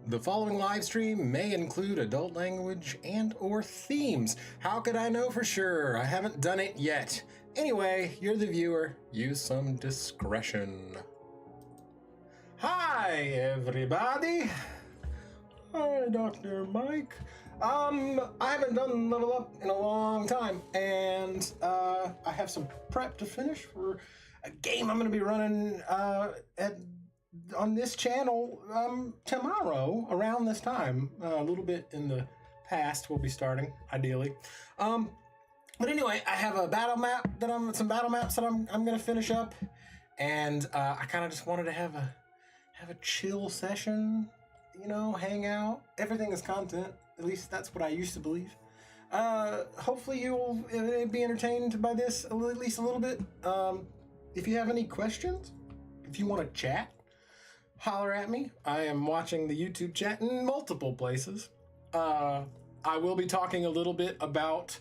The following live stream may include adult language and/or themes. How could I know for sure? I haven't done it yet. Anyway, you're the viewer. Use some discretion. Hi, everybody. Hi, Dr. Mike. I haven't done Level Up in a long time, and I have some prep to finish for a game I'm going to be running on this channel tomorrow around this time. A little bit in the past we'll be starting, ideally. But anyway, I have a battle map some battle maps that I'm going to finish up, and I kind of just wanted to have a chill session, you know, hang out. Everything is content. At least that's what I used to believe. Hopefully you'll be entertained by this at least a little bit. If you have any questions, if you want to chat, holler at me. I am watching the YouTube chat in multiple places. I will be talking a little bit about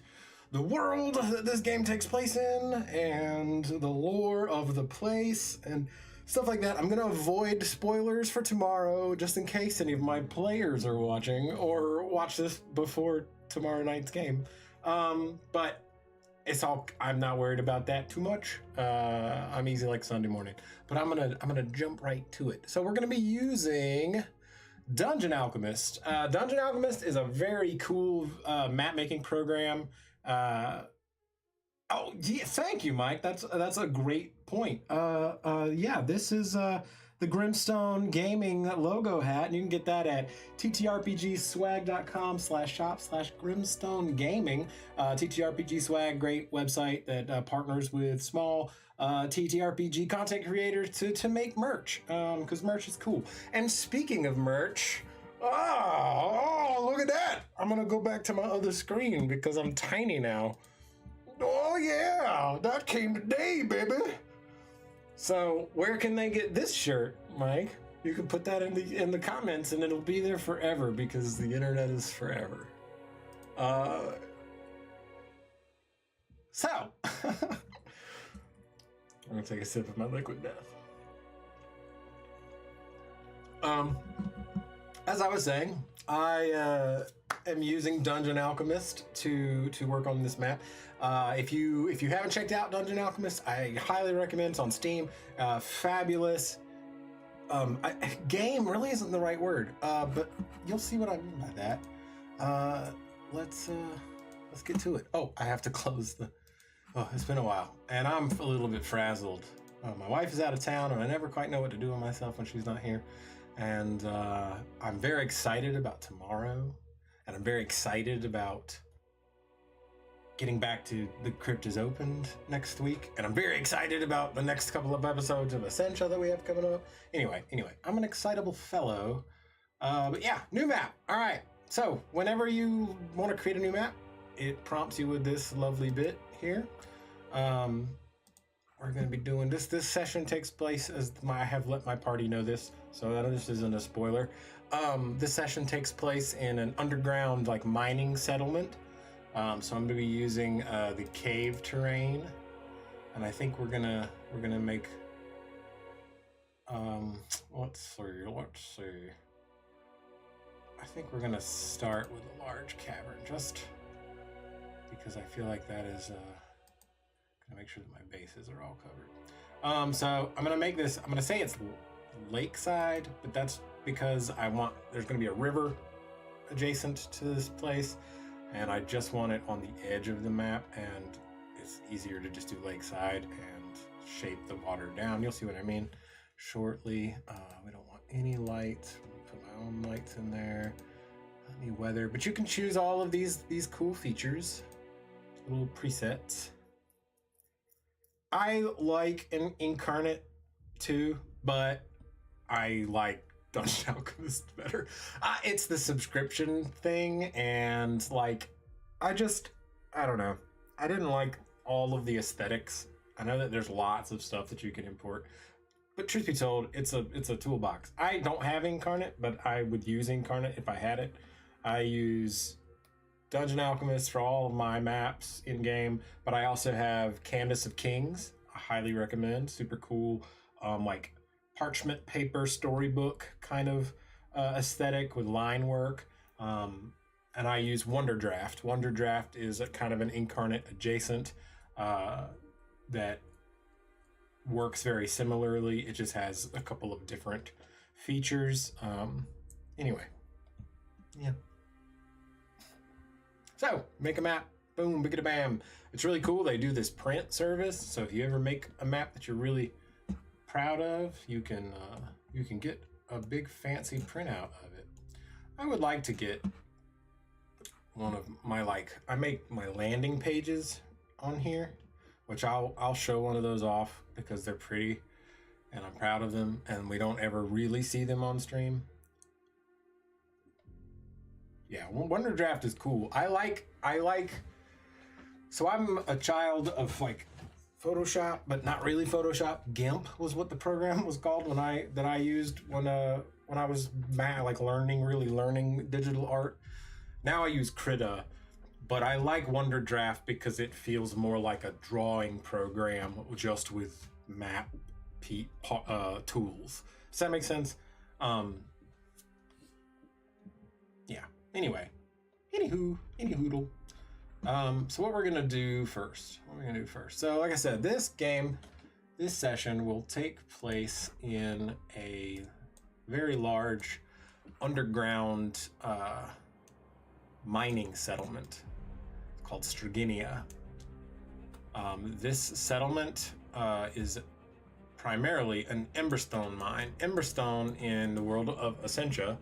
the world that this game takes place in and the lore of the place and stuff like that. I'm going to avoid spoilers for tomorrow just in case any of my players are watching or watch this before tomorrow night's game. But I'm not worried about that too much. I'm easy like Sunday morning, but I'm gonna jump right to it. So we're gonna be using Dungeon Alchemist. Dungeon Alchemist is a very cool map making program. Oh yeah, thank you, Mike. That's a great point. Yeah, this is the Grimstone Gaming logo hat, and you can get that at ttrpgswag.com/shop/Grimstone Gaming. TTRPG Swag, great website that partners with small TTRPG content creators to make merch, because merch is cool. And speaking of merch, oh, look at that! I'm gonna go back to my other screen because I'm tiny now. Oh yeah, that came today, baby. So where can they get this shirt, Mike? You can put that in the comments and it'll be there forever because the internet is forever. So I'm gonna take a sip of my liquid death. As I was saying, I am using Dungeon Alchemist to work on this map. If you haven't checked out Dungeon Alchemist, I highly recommend. It's on Steam. Fabulous. Game really isn't the right word, but you'll see what I mean by that. Let's get to it. Oh, I have to close the. Oh, it's been a while, and I'm a little bit frazzled. My wife is out of town, and I never quite know what to do with myself when she's not here. And I'm very excited about tomorrow, and I'm very excited about getting back to The Crypt is Opened next week, and I'm very excited about the next couple of episodes of Essential that we have coming up. Anyway, I'm an excitable fellow. But yeah, new map. All right, so whenever you want to create a new map, it prompts you with this lovely bit here. We're going to be doing this. This session takes place I have let my party know this, so this isn't a spoiler. This session takes place in an underground, like, mining settlement. So I'm going to be using the cave terrain, and I think we're gonna make. Let's see. I think we're gonna start with a large cavern, just because I feel like that is gonna make sure that my bases are all covered. So I'm gonna make this. I'm gonna say it's lakeside, but that's because there's gonna be a river adjacent to this place. And I just want it on the edge of the map, and it's easier to just do lakeside and shape the water down. You'll see what I mean shortly. We don't want any lights. I'm gonna put my own lights in there. Any weather, but you can choose all of these cool features, little presets. I like an incarnate too, but I like Dungeon Alchemist better. It's the subscription thing, and like I don't know. I didn't like all of the aesthetics. I know that there's lots of stuff that you can import, but truth be told, it's a toolbox. I don't have Incarnate, but I would use Incarnate if I had it. I use Dungeon Alchemist for all of my maps in game, but I also have Canvas of Kings. I highly recommend. Super cool, like parchment paper storybook kind of aesthetic with line work. And I use Wonderdraft. Wonderdraft is a kind of an incarnate adjacent that works very similarly. It just has a couple of different features. Anyway, yeah. So, make a map. Boom, big bam. It's really cool. They do this print service. So if you ever make a map that you're really proud of, you can get a big fancy printout of it. I would like to get one of my I make my landing pages on here, which I'll show one of those off because they're pretty and I'm proud of them, and we don't ever really see them on stream. Yeah, Wonderdraft is cool. I like so I'm a child of like Photoshop, but not really Photoshop. GIMP was what the program was called when I used when I was learning digital art. Now I use Krita, but I like Wonderdraft because it feels more like a drawing program just with map tools. Does that make sense? Yeah. Anyway, anyhoodle. So what we're gonna do first? So like I said, this session will take place in a very large underground mining settlement called Striginia. This settlement is primarily an emberstone mine. Emberstone in the world of Essentia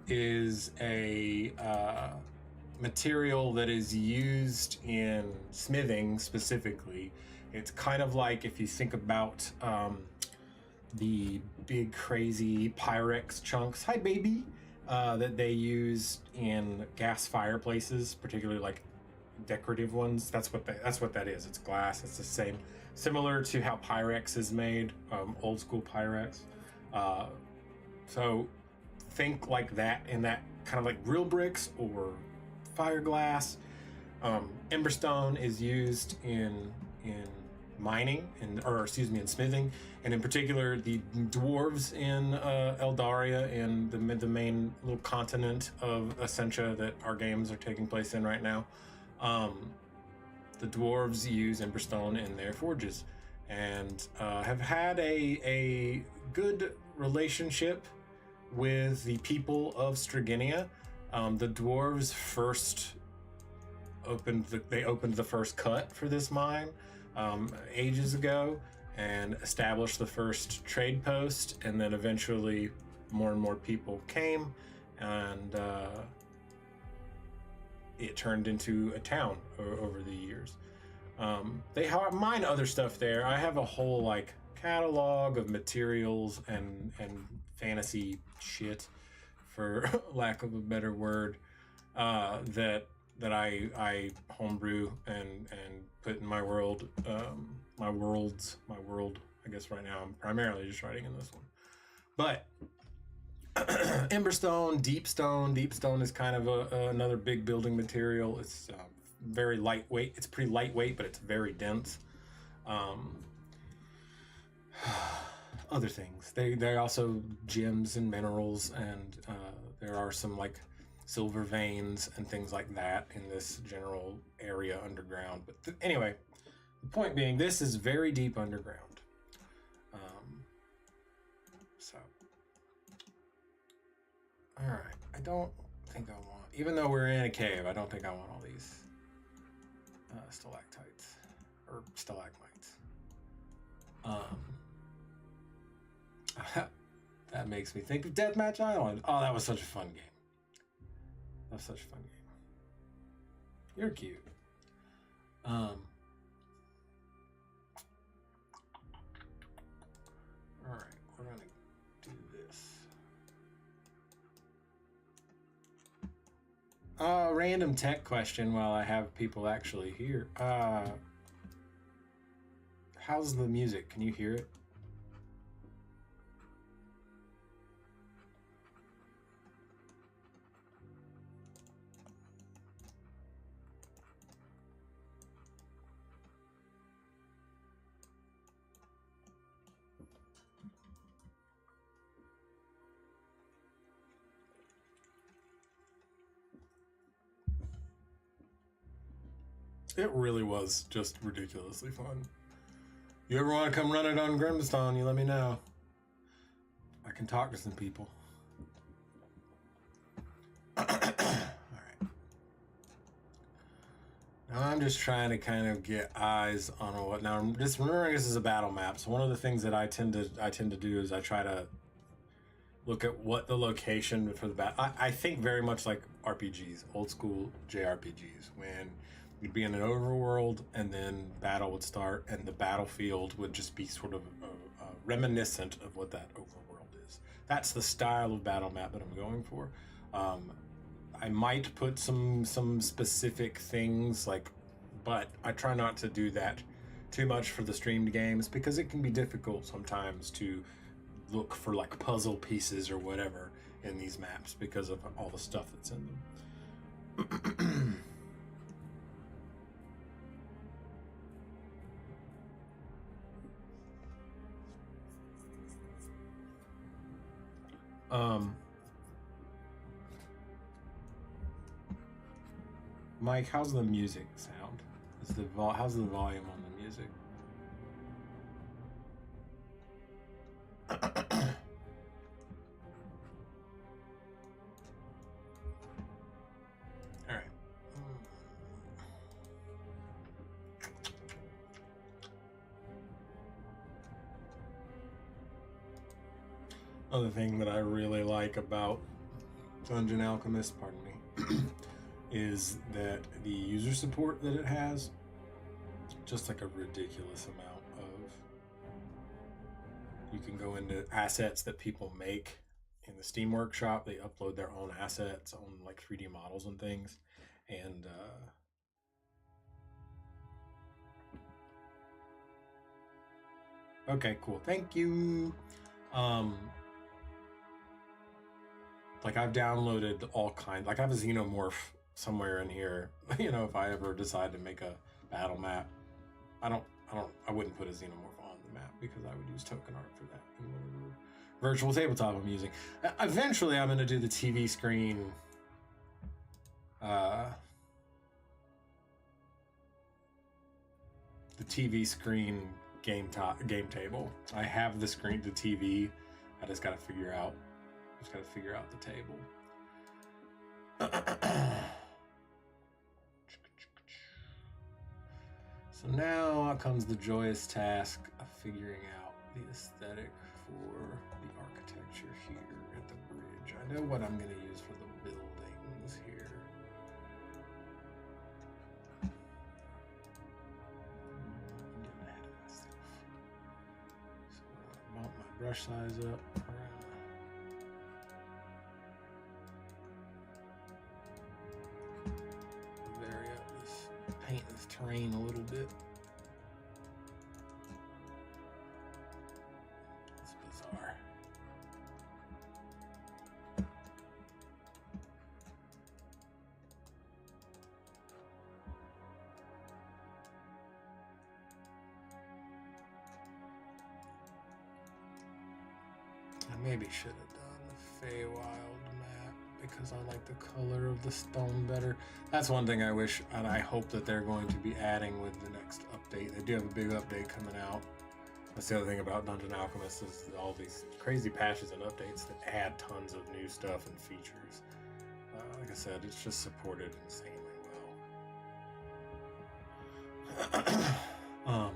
is a material that is used in smithing specifically. It's kind of like if you think about the big crazy Pyrex chunks, hi baby, that they use in gas fireplaces, particularly like decorative ones. That's what that is. It's glass. It's the same, similar to how Pyrex is made, old school Pyrex. So think like that, in that kind of like real bricks or fiberglass. Emberstone is used in mining, in smithing, and in particular the dwarves in Eldaria, in the main little continent of Essentia that our games are taking place in right now. The dwarves use emberstone in their forges, and have had a good relationship with the people of Striginia. The dwarves first opened the first cut for this mine ages ago, and established the first trade post, and then eventually more and more people came, and it turned into a town over the years. They mine other stuff there. I have a whole like catalog of materials and fantasy shit, for lack of a better word, that I homebrew and put in my world. My world. I guess right now I'm primarily just writing in this one. But emberstone, deepstone. Deepstone is kind of another big building material. It's very lightweight. It's pretty lightweight, but it's very dense. Other things. They're also gems and minerals, and there are some like silver veins and things like that in this general area underground. But anyway, the point being, this is very deep underground. So, all right. I don't think I want, even though we're in a cave, I don't think I want all these stalactites or stalagmites. That makes me think of Deathmatch Island. Oh, that was such a fun game. You're cute. All right, we're gonna do this. Random tech question while I have people actually here. How's the music? Can you hear it? It really was just ridiculously fun. You ever want to come run it on Grimstone, you let me know. I can talk to some people. Alright. Now I'm just trying to kind of get eyes on what. Now, just remembering this is a battle map, so one of the things that I tend to do is I try to look at what the location for the battle. I think very much like RPGs, old school JRPGs, when you'd be in an overworld and then battle would start and the battlefield would just be sort of reminiscent of what that overworld is. That's the style of battle map that I'm going for. I might put some specific things but I try not to do that too much for the streamed games because it can be difficult sometimes to look for like puzzle pieces or whatever in these maps because of all the stuff that's in them. Mike, how's the music sound? How's the volume on the music? All right. Another thing that I really like about Dungeon Alchemist, pardon me, is that the user support that it has, just like a ridiculous amount of, you can go into assets that people make in the Steam Workshop. They upload their own assets on like 3D models and things. And okay, cool. Thank you. Like I've downloaded all kinds, like I have a xenomorph somewhere in here. You know, if I ever decide to make a battle map, I wouldn't put a xenomorph on the map because I would use token art for that and whatever virtual tabletop I'm using. Eventually I'm going to do the TV screen game table. I have the TV. I just got to figure out the table. So now comes the joyous task of figuring out the aesthetic for the architecture here at the bridge. I know what I'm going to use for the buildings here. I'm getting ahead of myself. So I bump my brush size up. Paint this terrain a little bit. It's bizarre. I maybe should have done the Feywild map because I like the color of the stone better. That's one thing I wish, and I hope that they're going to be adding with the next update. They do have a big update coming out. That's the other thing about Dungeon Alchemist is all these crazy patches and updates that add tons of new stuff and features. Like I said, it's just supported insanely well.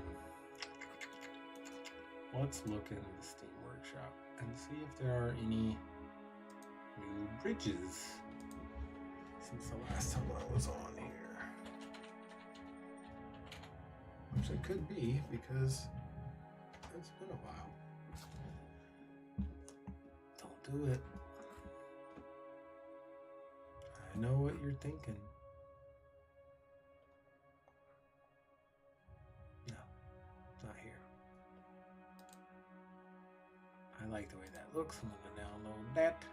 Let's look in the Steam Workshop and see if there are any new bridges since the last time I was on here. Which it could be because it's been a while. Don't do it. I know what you're thinking. No, it's not here. I like the way that looks. I'm gonna download that.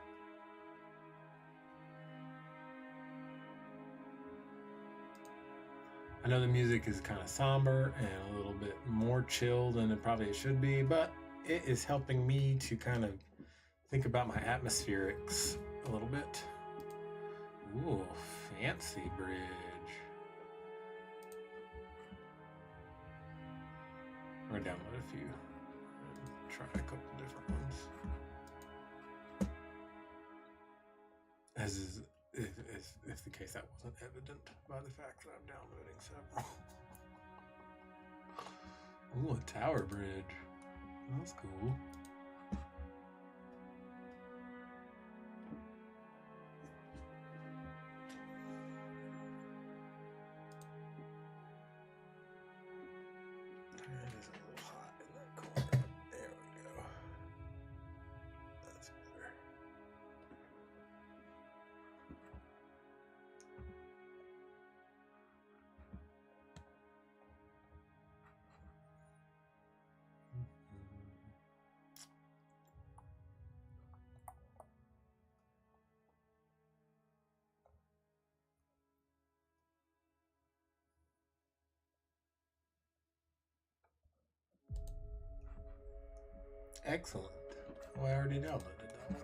I know the music is kind of somber and a little bit more chill than it probably should be, but it is helping me to kind of think about my atmospherics a little bit. Ooh, fancy bridge. I'm gonna download a few and try a couple different ones. As is if the case that wasn't evident by the fact that I'm downloading several. Ooh, a tower bridge. That's cool. It is a little hot in that corner. There we go. That's better. Excellent. Well, I already downloaded that one.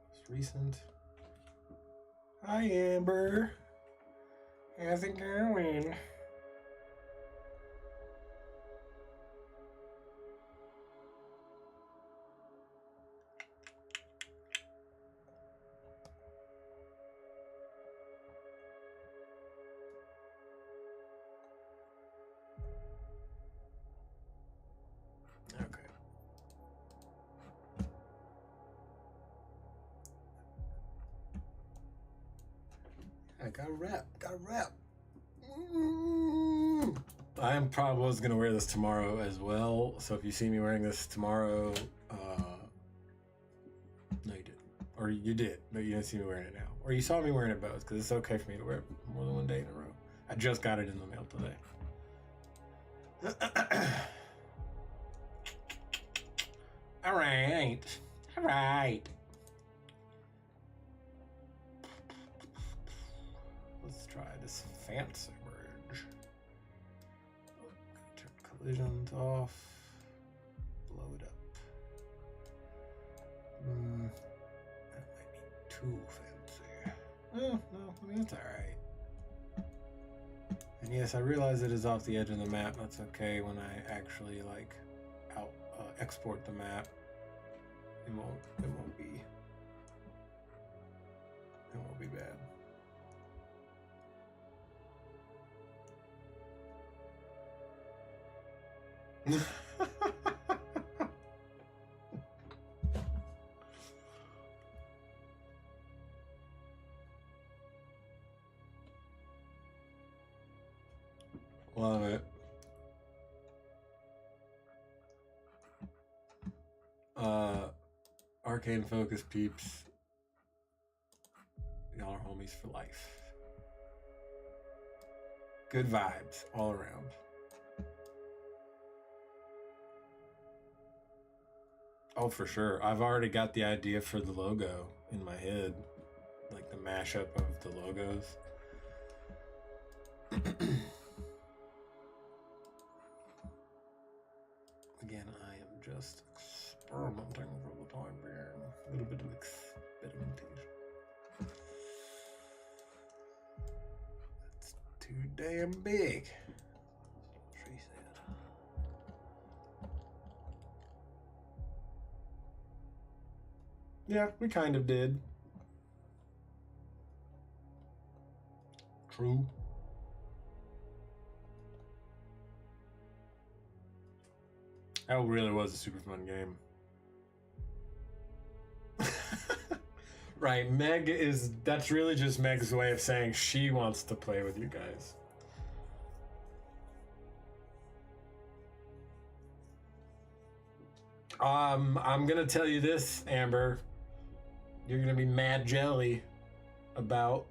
Most recent. Hi, Amber. How's it going? Okay. I got a wrap. I am probably was gonna wear this tomorrow as well. So if you see me wearing this tomorrow, no, you didn't, or you did, but you didn't see me wearing it now, or you saw me wearing it both because it's okay for me to wear it more than one day in a row. I just got it in the mail today. All right. Let's try this fancy bridge. Turn collisions off. Blow it up. That might be too fancy. Oh, no, I mean, it's alright. And yes, I realize it is off the edge of the map. That's okay when I actually, like, export the map. It won't be bad. Love it. Arcane Focus peeps. Y'all are homies for life. Good vibes all around. Oh, for sure. I've already got the idea for the logo in my head. Like the mashup of the logos. Again, I am just experimenting for the time being. A little bit of experimentation. That's too damn big. She said. Yeah, we kind of did. True. That really was a super fun game. Right, that's really just Meg's way of saying she wants to play with you guys. I'm gonna tell you this, Amber. You're gonna be mad jelly about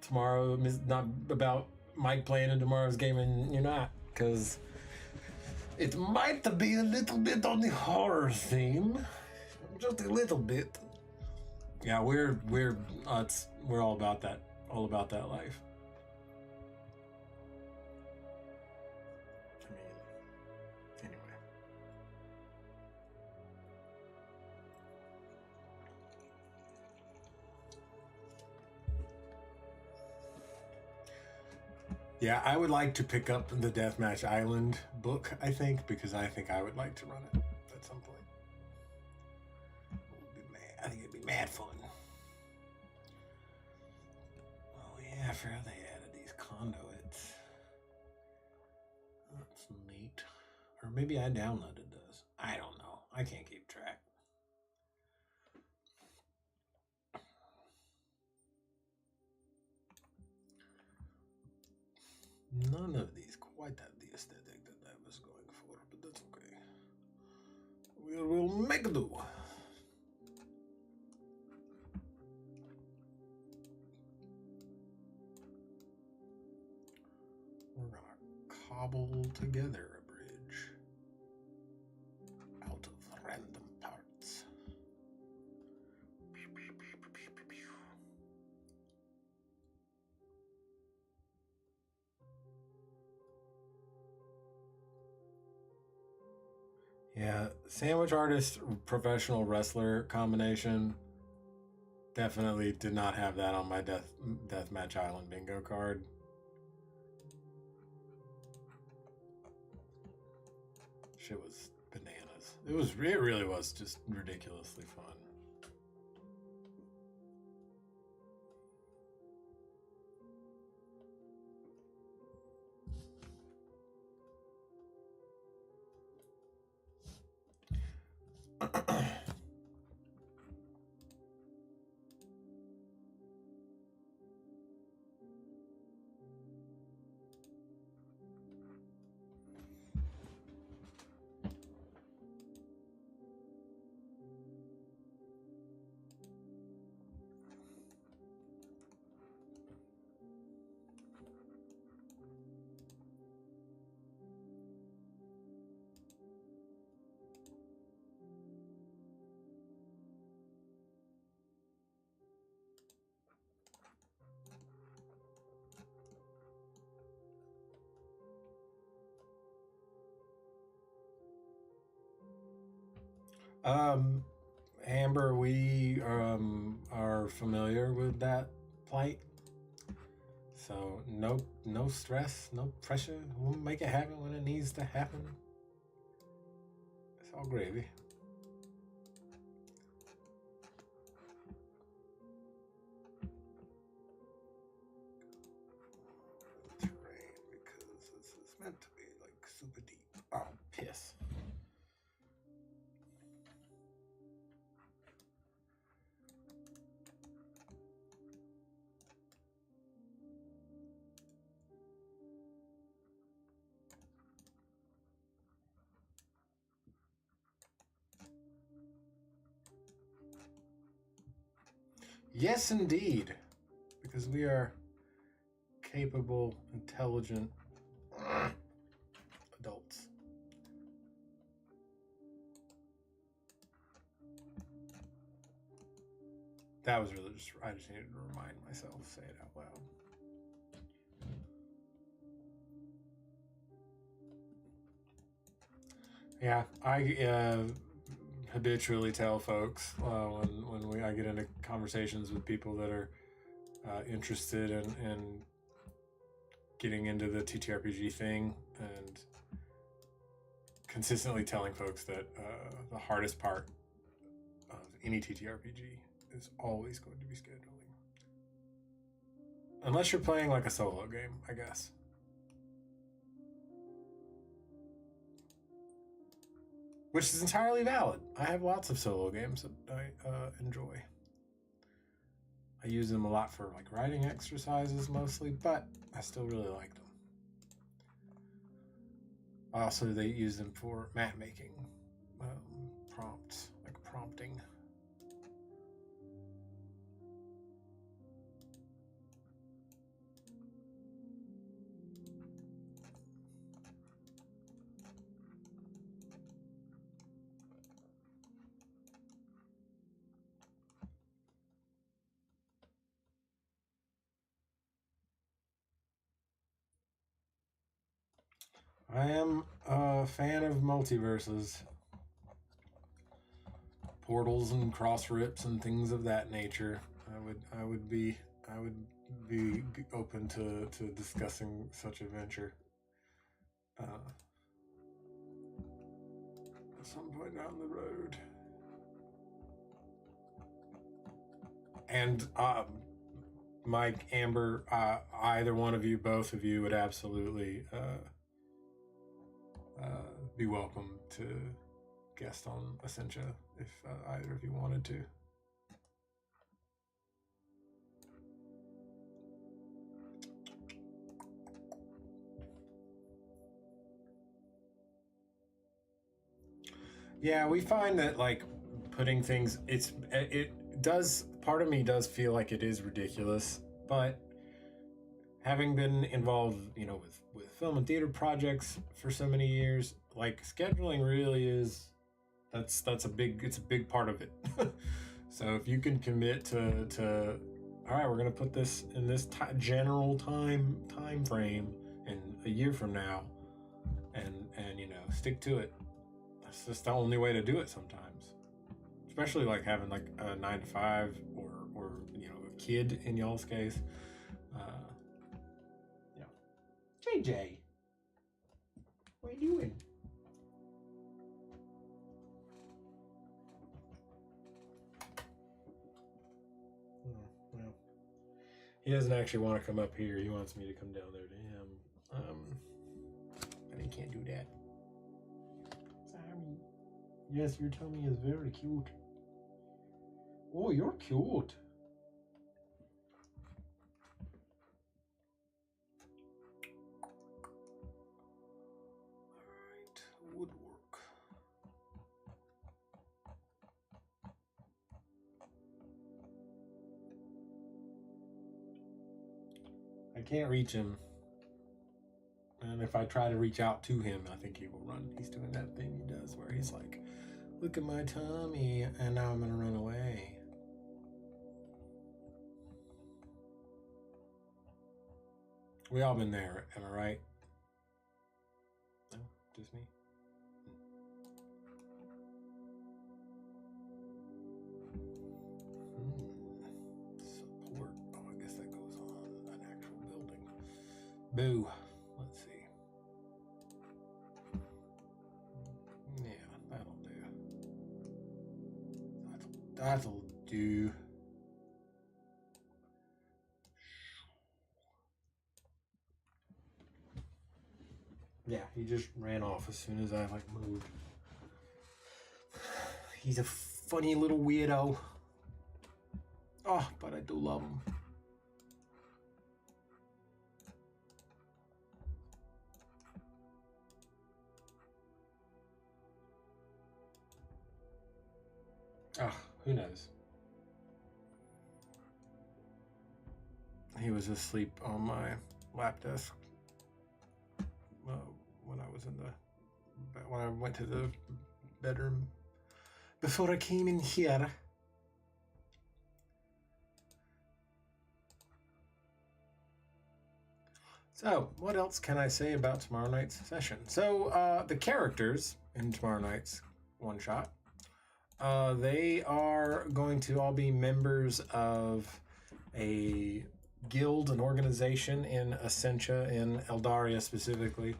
tomorrow, not about Mike playing in tomorrow's game, and you're not, because it might be a little bit on the horror theme, just a little bit. Yeah, we're all about that life. I mean, anyway. Yeah, I would like to pick up the Deathmatch Island book, I think, because I think I would like to run it at some point. I think it'd be mad fun. Oh yeah, I forgot they added these conduits. That's neat. Or maybe I downloaded those. I don't know. I can't keep track. None of these quite have the aesthetic that I was going for, but that's okay. We'll make do. We're gonna cobble together a bridge out of random parts. Yeah, sandwich artist professional wrestler combination. Definitely did not have that on my Deathmatch Island bingo card. Shit was bananas. It really was just ridiculously fun. Amber, we are familiar with that plight. So no stress, no pressure. We'll make it happen when it needs to happen. It's all gravy. Terrain, because this is meant to be like super deep. Oh, piss. Yes, indeed. Because we are capable, intelligent adults. That was really I just needed to remind myself, say it out loud. Yeah, I habitually tell folks when I get into conversations with people that are interested in getting into the TTRPG thing, and consistently telling folks that the hardest part of any TTRPG is always going to be scheduling. Unless you're playing like a solo game, I guess. Which is entirely valid. I have lots of solo games that I enjoy. I use them a lot for like writing exercises mostly, but I still really like them. Also, they use them for map making prompts, like prompting. I am a fan of multiverses, portals and cross rips and things of that nature. I would be open to discussing such a venture at some point down the road. And Mike, Amber, either one of you, both of you, would absolutely be welcome to guest on Essentia if either of you wanted to. Yeah, we find that like putting things, it does, part of me does feel like it is ridiculous, but having been involved, with film and theater projects for so many years, like scheduling really is, it's a big part of it. So if you can commit to all right, we're gonna put this in this general time frame in a year from now, and stick to it. That's just the only way to do it sometimes, especially like having like a 9 to 5 or a kid in y'all's case. JJ, what are you doing? Well, he doesn't actually want to come up here. He wants me to come down there to him. But he can't do that. Sorry. Yes, your tummy is very cute. Oh, you're cute. Woodwork. I can't reach him. And if I try to reach out to him, I think he will run. He's doing that thing he does where he's like, look at my tummy, and now I'm gonna run away. We all been there, am I right? No, just me. Support. Oh, I guess that goes on an actual building. Boo. Let's see. Yeah, that'll do. That'll do. Yeah, he just ran off as soon as I moved. He's a funny little weirdo. Oh, but I do love him. Oh, who knows? He was asleep on my lap desk when I went to the bedroom before I came in here. So, what else can I say about tomorrow night's session? So, the characters in tomorrow night's one shot, they are going to all be members of a guild, an organization in Essentia, in Eldaria specifically,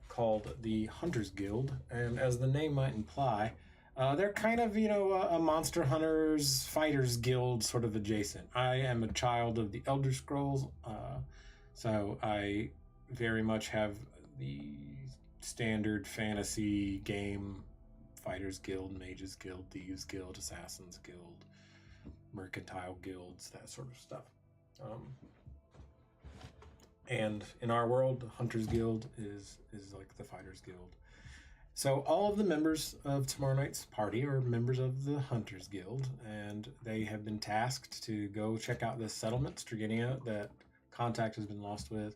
called the Hunters Guild. And as the name might imply, they're kind of, a monster hunters, fighters guild sort of adjacent. I am a child of the Elder Scrolls, so I very much have the standard fantasy game fighters guild, mages guild, thieves guild, assassins guild, mercantile guilds, that sort of stuff. And in our world, the Hunters Guild is like the Fighters Guild. So all of the members of tomorrow night's party are members of the Hunters Guild, and they have been tasked to go check out this settlement, Striginia, that contact has been lost with.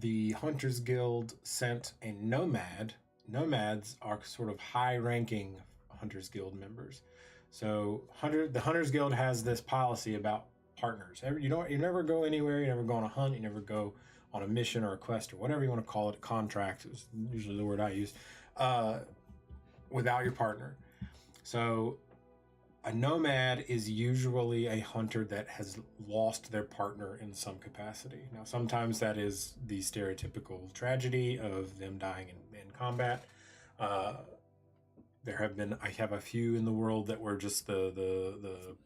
The Hunters Guild sent a nomad. Nomads are sort of high-ranking Hunters Guild members. So the Hunters Guild has this policy about partners. You never go anywhere, you never go on a hunt, you never go on a mission or a quest or whatever you want to call it, a contract is usually the word I use, without your partner. So a nomad is usually a hunter that has lost their partner in some capacity. Now, sometimes that is the stereotypical tragedy of them dying in combat. Uh, I have a few in the world that were just the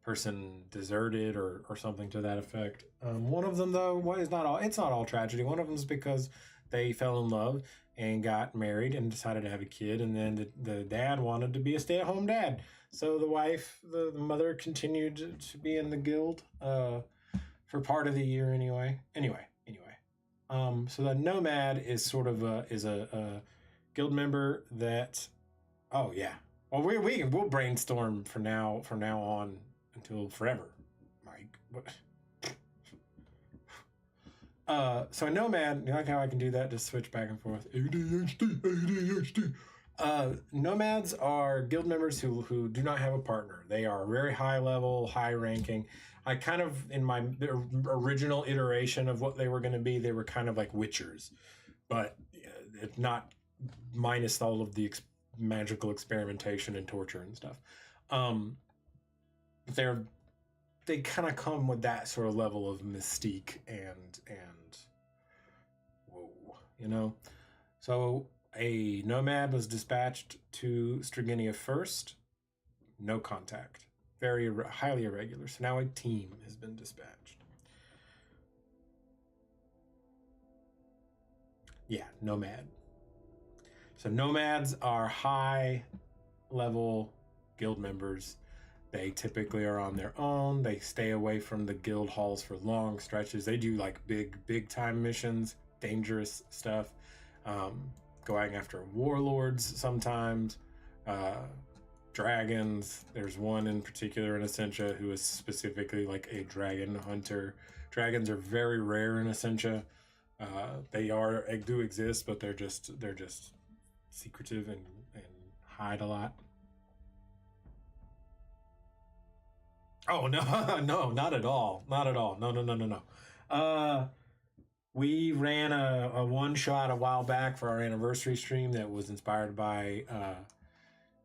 person deserted or something to that effect. One of them, though, it's not all tragedy. One of them is because they fell in love and got married and decided to have a kid, and then the dad wanted to be a stay-at-home dad. So the mother continued to be in the guild for part of the year anyway. Anyway. So the nomad is sort of a guild member that, oh yeah. Well, we'll brainstorm from now on until forever, Mike. So a nomad, you like how I can do that? Just switch back and forth. ADHD. Nomads are guild members who do not have a partner. They are very high level, high ranking. I kind of, in my original iteration of what they were going to be, they were kind of like witchers, but if not minus all of the magical experimentation and torture and stuff. They kind of come with that sort of level of mystique and whoa, you know. So a nomad was dispatched to Striginia first. No contact. Very highly irregular. So now a team has been dispatched. Yeah, nomad. So nomads are high level guild members. They typically are on their own. They stay away from the guild halls for long stretches. They do like big time missions, dangerous stuff, going after warlords sometimes, dragons. There's one in particular in Essentia who is specifically like a dragon hunter. Dragons are very rare in Essentia. They do exist, but they're just secretive and hide a lot. Oh no, no, not at all. Not at all. No. We ran a one shot a while back for our anniversary stream that was inspired by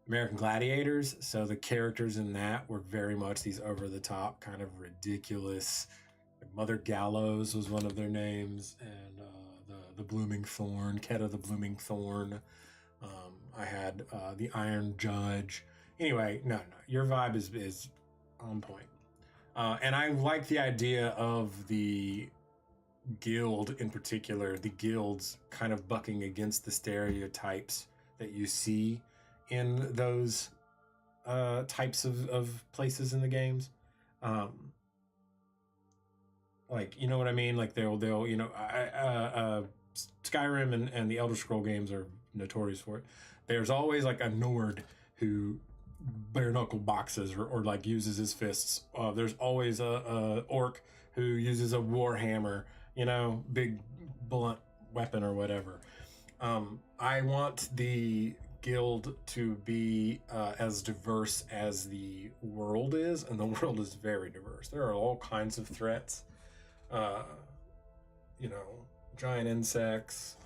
American Gladiators. So the characters in that were very much these over the top, kind of ridiculous. Mother Gallows was one of their names, and the Blooming Thorn, Keta the Blooming Thorn. I had the Iron Judge. Anyway, no, your vibe is on point. And I like the idea of the guild in particular, the guilds kind of bucking against the stereotypes that you see in those types of places in the games. Like, you know what I mean? Like they'll Skyrim and the Elder Scroll games are notorious for it. There's always like a Nord who bare knuckle boxes or like uses his fists. There's always a orc who uses a war hammer, big blunt weapon or whatever. I want the guild to be as diverse as the world is, and the world is very diverse. There are all kinds of threats. Giant insects,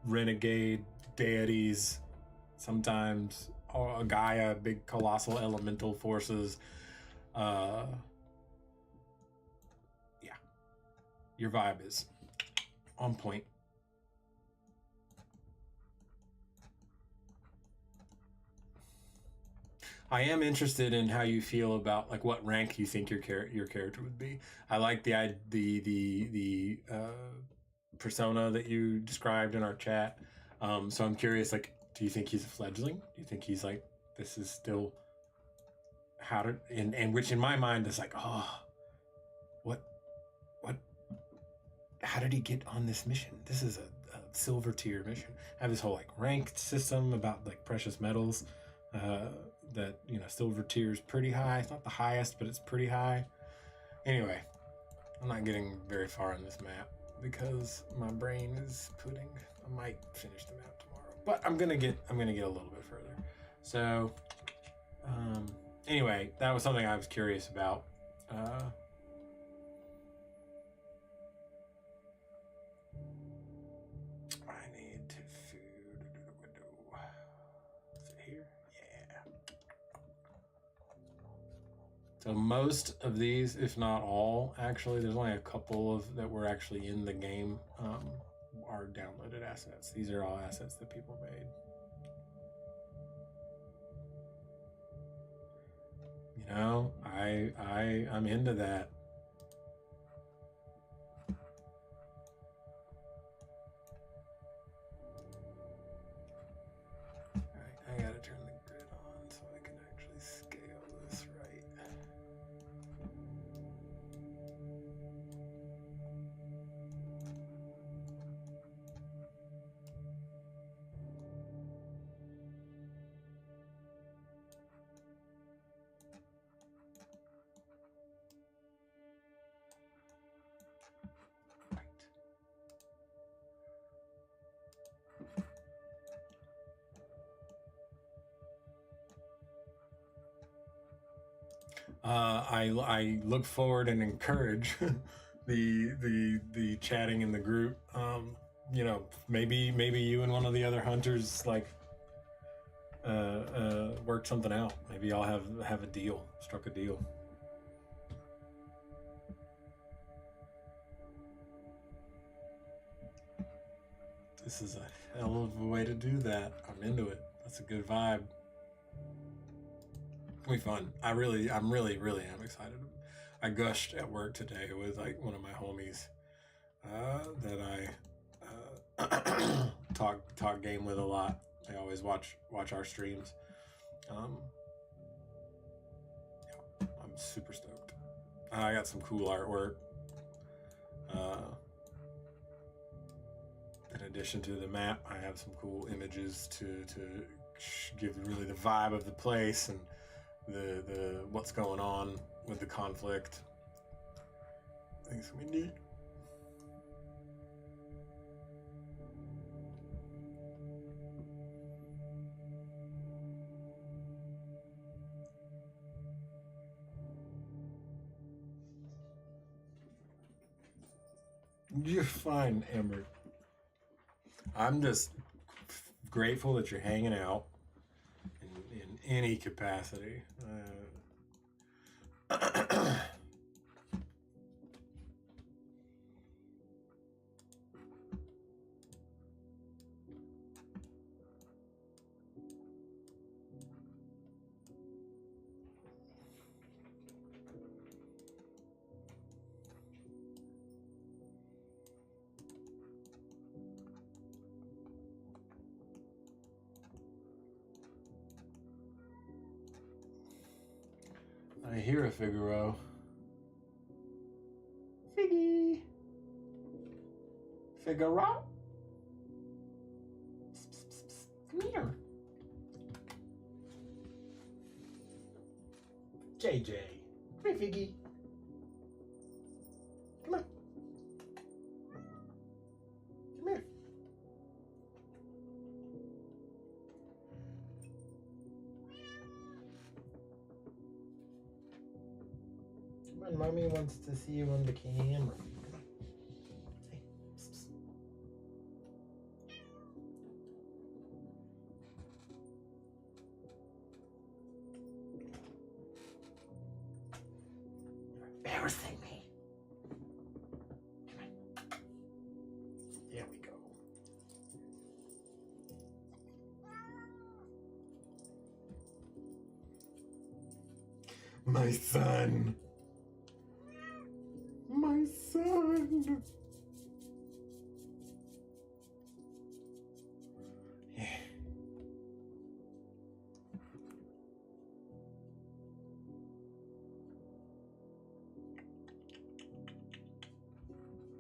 renegade deities, sometimes Gaia, big colossal elemental forces. Yeah, your vibe is on point. I am interested in how you feel about like what rank you think your character would be. I like the persona that you described in our chat. So I'm curious, like, do you think he's a fledgling? Do you think he's like, this is still and which in my mind is like, oh, what, how did he get on this mission? This is a silver tier mission. I have this whole like ranked system about like precious metals. That silver tier is pretty high. It's not the highest, but it's pretty high. Anyway, I'm not getting very far on this map because my brain is pudding. I might finish the map tomorrow, but I'm gonna get a little bit further. So anyway, that was something I was curious about. I need to food. So most of these, if not all, actually, there's only a couple of that were actually in the game, are downloaded assets. These are all assets that people made. You know, I'm into that. I gotta turn the grid on so I can actually scale this right. I look forward and encourage the chatting in the group. You know, maybe you and one of the other hunters like work something out. Maybe I'll have a deal, struck a deal. This is a hell of a way to do that. I'm into it. That's a good vibe. It'll be fun. I'm really am excited. I gushed at work today with like one of my homies that I talk game with a lot. They always watch our streams. Yeah, I'm super stoked. I got some cool artwork. In addition to the map, I have some cool images to give really the vibe of the place and the what's going on with the conflict. I think it's gonna be neat. You're fine, Amber. I'm just grateful that you're hanging out in any capacity. I hear a Figaro. Figgy. Figaro? Come here. JJ. Come here, Figgy. Come on. Come here. Come on, Mommy wants to see you on the camera. Hey. You're embarrassing me. Come on. There we go. My son. My son. Yeah.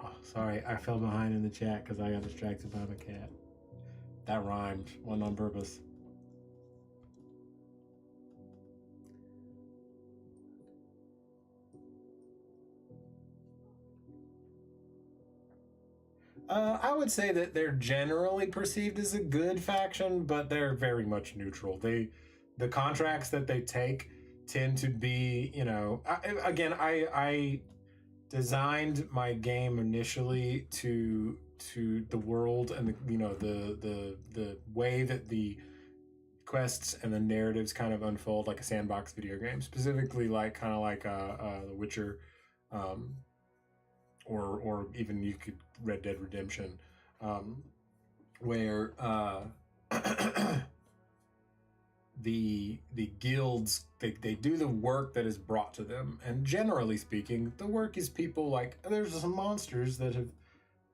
Oh, sorry, I fell behind in the chat because I got distracted by my cat. That rhymed, wasn't on purpose. I would say that they're generally perceived as a good faction, but they're very much neutral. The contracts that they take tend to be, you know, I designed my game initially to the world and the way that the quests and the narratives kind of unfold like a sandbox video game, specifically like kind of like The Witcher, um, or even you could Red Dead Redemption, where the guilds they do the work that is brought to them, and generally speaking, the work is people like there's some monsters that have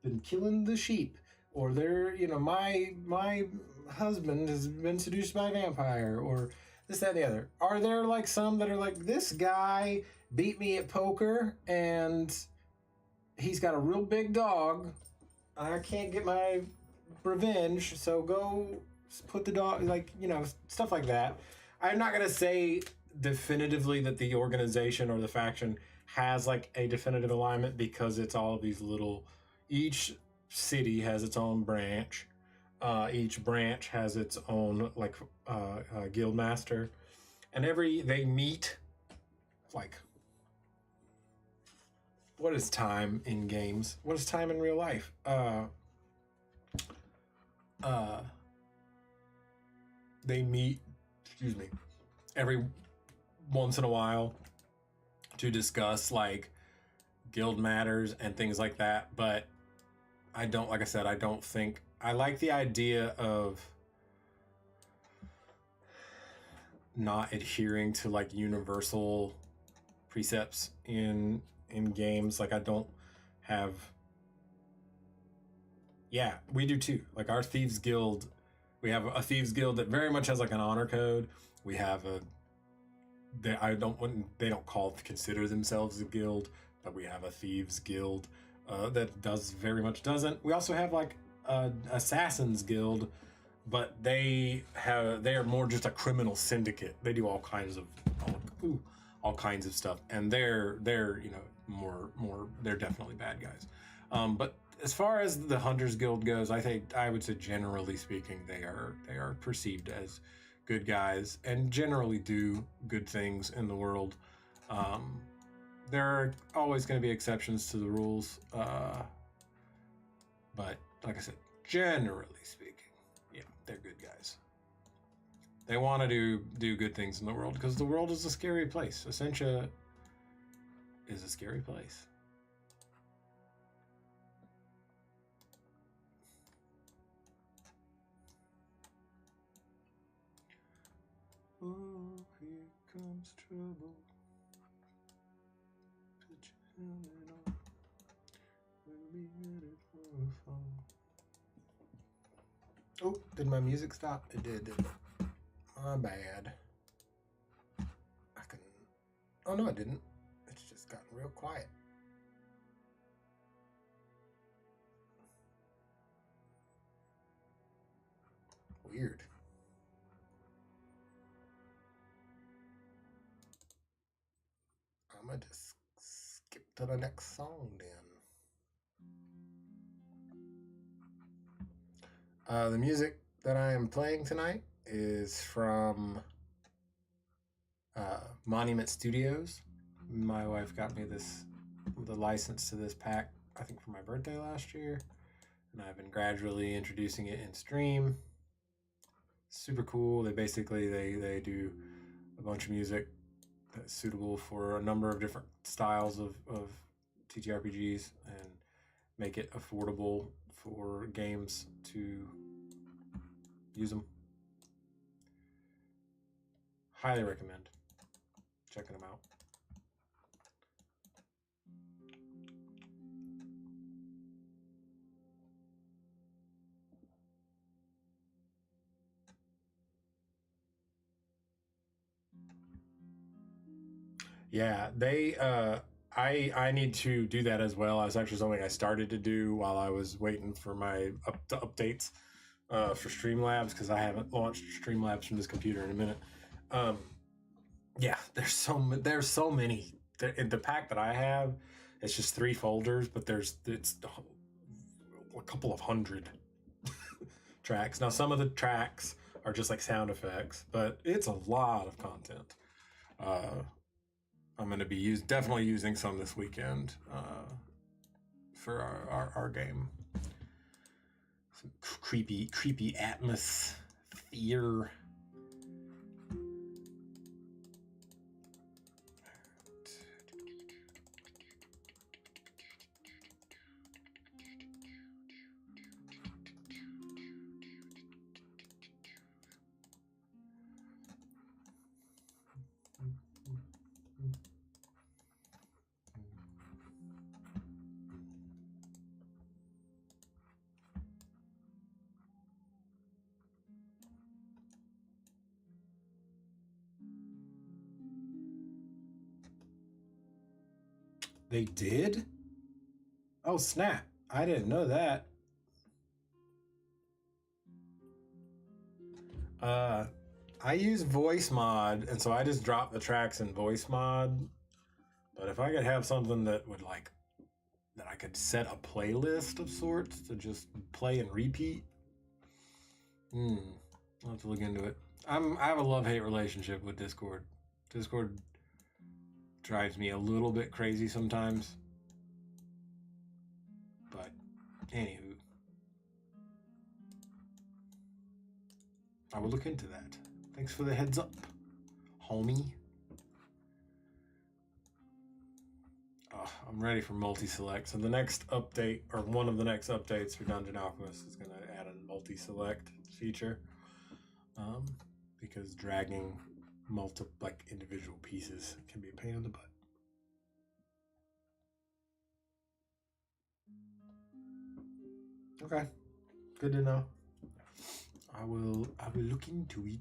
been killing the sheep, or they're my husband has been seduced by a vampire, or this, that, and the other. Are there like some that are like, this guy beat me at poker and he's got a real big dog, I can't get my revenge, so go put the dog, like, stuff like that. I'm not gonna say definitively that the organization or the faction has like a definitive alignment, because it's all of these little, each city has its own branch, each branch has its own like guild master, and they meet like, what is time in games, what is time in real life? They meet, every once in a while to discuss like guild matters and things like that. But I don't think I like the idea of not adhering to like universal precepts in games. Like, I don't have, yeah, we do too. Like our Thieves Guild, we have a Thieves Guild that very much has like an honor code. We have they don't consider themselves a guild, but we have a Thieves Guild that doesn't. We also have like Assassin's Guild, but they are more just a criminal syndicate. They do all kinds of stuff, and they're more they're definitely bad guys. But as far as the Hunters Guild goes, I would say generally speaking, they are perceived as good guys and generally do good things in the world. There are always going to be exceptions to the rules, but like I said, generally speaking, yeah, they're good guys. They want to do good things in the world, because the world is a scary place. Essentia is a scary place. Oh, here comes trouble. Put your helmet on. We'll be headed for a fall. Oh, did my music stop? It did, didn't it? My bad. Oh no, it didn't. It's just gotten real quiet. Weird. I'm gonna just skip to the next song then. The music that I am playing tonight is from Monument Studios. My wife got me the license to this pack, I think, for my birthday last year, and I've been gradually introducing it in stream. Super cool. They do a bunch of music that's suitable for a number of different styles of TTRPGs, and make it affordable for games to use them. Highly recommend checking them out. Yeah, I need to do that as well. That's actually something I started to do while I was waiting for my updates for Streamlabs, because I haven't launched Streamlabs from this computer in a minute. Yeah, there's so many. In the pack that I have, it's just 3 folders, but it's a couple of hundred tracks. Now, some of the tracks are just like sound effects, but it's a lot of content. I'm going to be definitely using some this weekend for our game. Some creepy atmosphere. They did? Oh, snap. I didn't know that. I use voice mod, and so I just drop the tracks in voice mod. But if I could have something that would that I could set a playlist of sorts to just play and repeat. I'll have to look into it. I have a love-hate relationship with Discord. Discord drives me a little bit crazy sometimes. But anywho, I will look into that. Thanks for the heads up, homie. I'm ready for multi-select. So the next update, or one of the next updates for Dungeon Alchemist, is going to add a multi-select feature. Because dragging individual pieces can be a pain in the butt. Okay, good to know. I will look into it.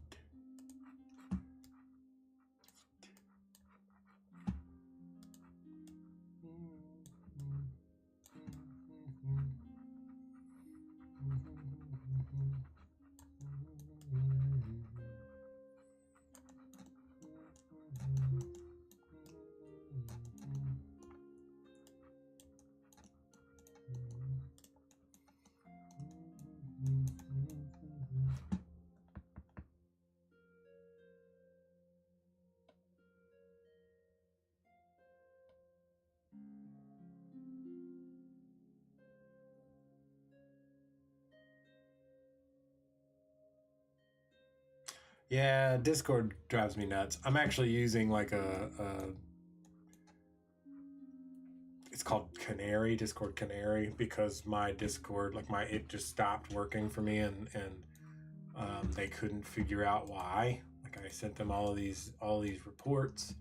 Yeah, Discord drives me nuts. I'm actually using like it's called Canary, Discord Canary, because my Discord, it just stopped working for me, and they couldn't figure out why. Like I sent them all these reports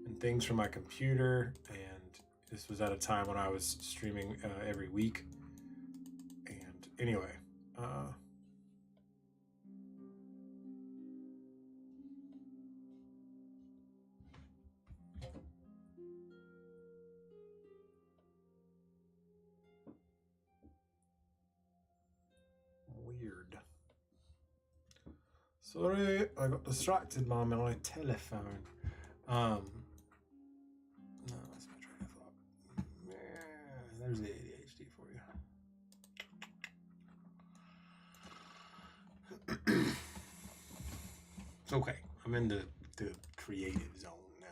and things from my computer, and this was at a time when I was streaming every week. And anyway, weird. Sorry, I got distracted by my telephone. No, that's my train of thought. Yeah, there's the ADHD for you. It's okay. I'm in the creative zone now.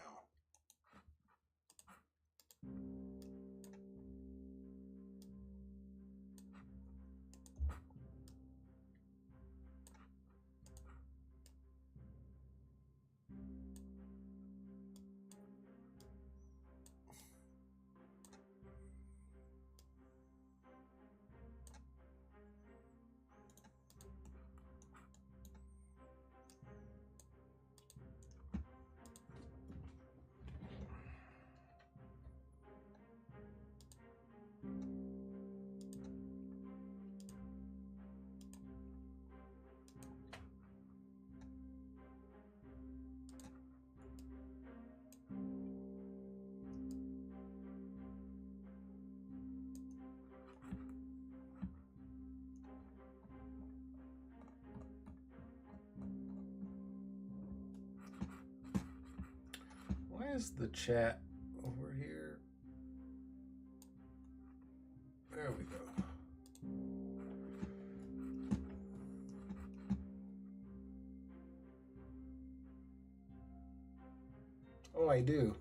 Why is the chat over here? There we go. Oh, I do.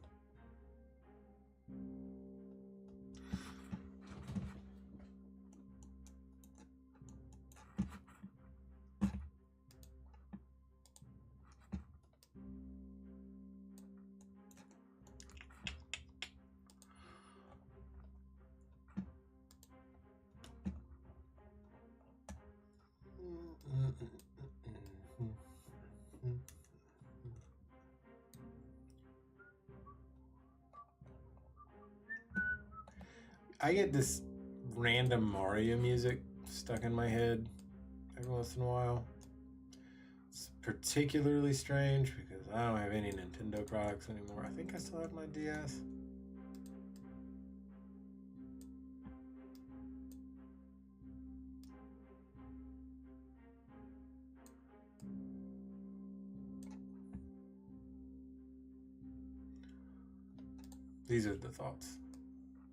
I get this random Mario music stuck in my head every once in a while. It's particularly strange because I don't have any Nintendo products anymore. I think I still have my DS. These are the thoughts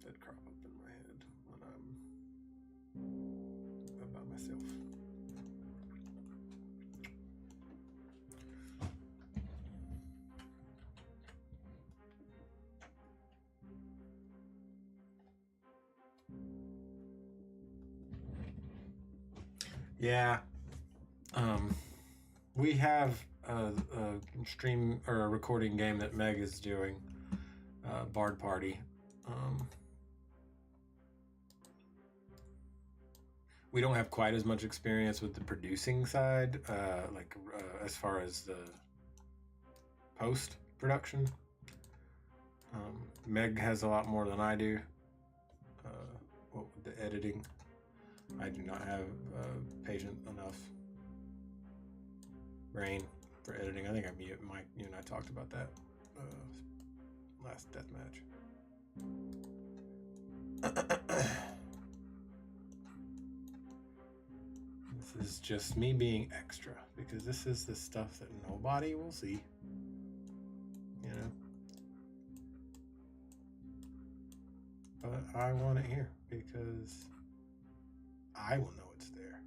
that crop up in my head when I'm about myself. Yeah. We have a stream or a recording game that Meg is doing, Bard Party. We don't have quite as much experience with the producing side, as far as the post production. Meg has a lot more than I do. With the editing, I do not have patient enough brain for editing. I think Mike, you and I talked about that last death match. This is just me being extra because this is the stuff that nobody will see. You know? But I want it here because I will know it's there.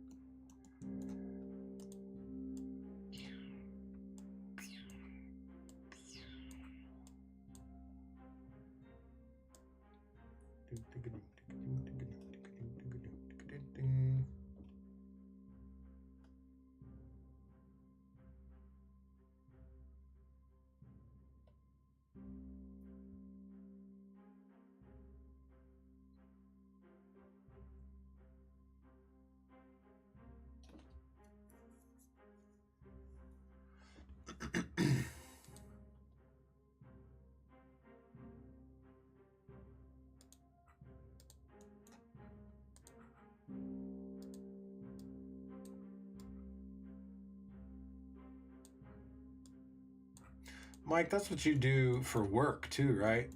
Mike, that's what you do for work too, right?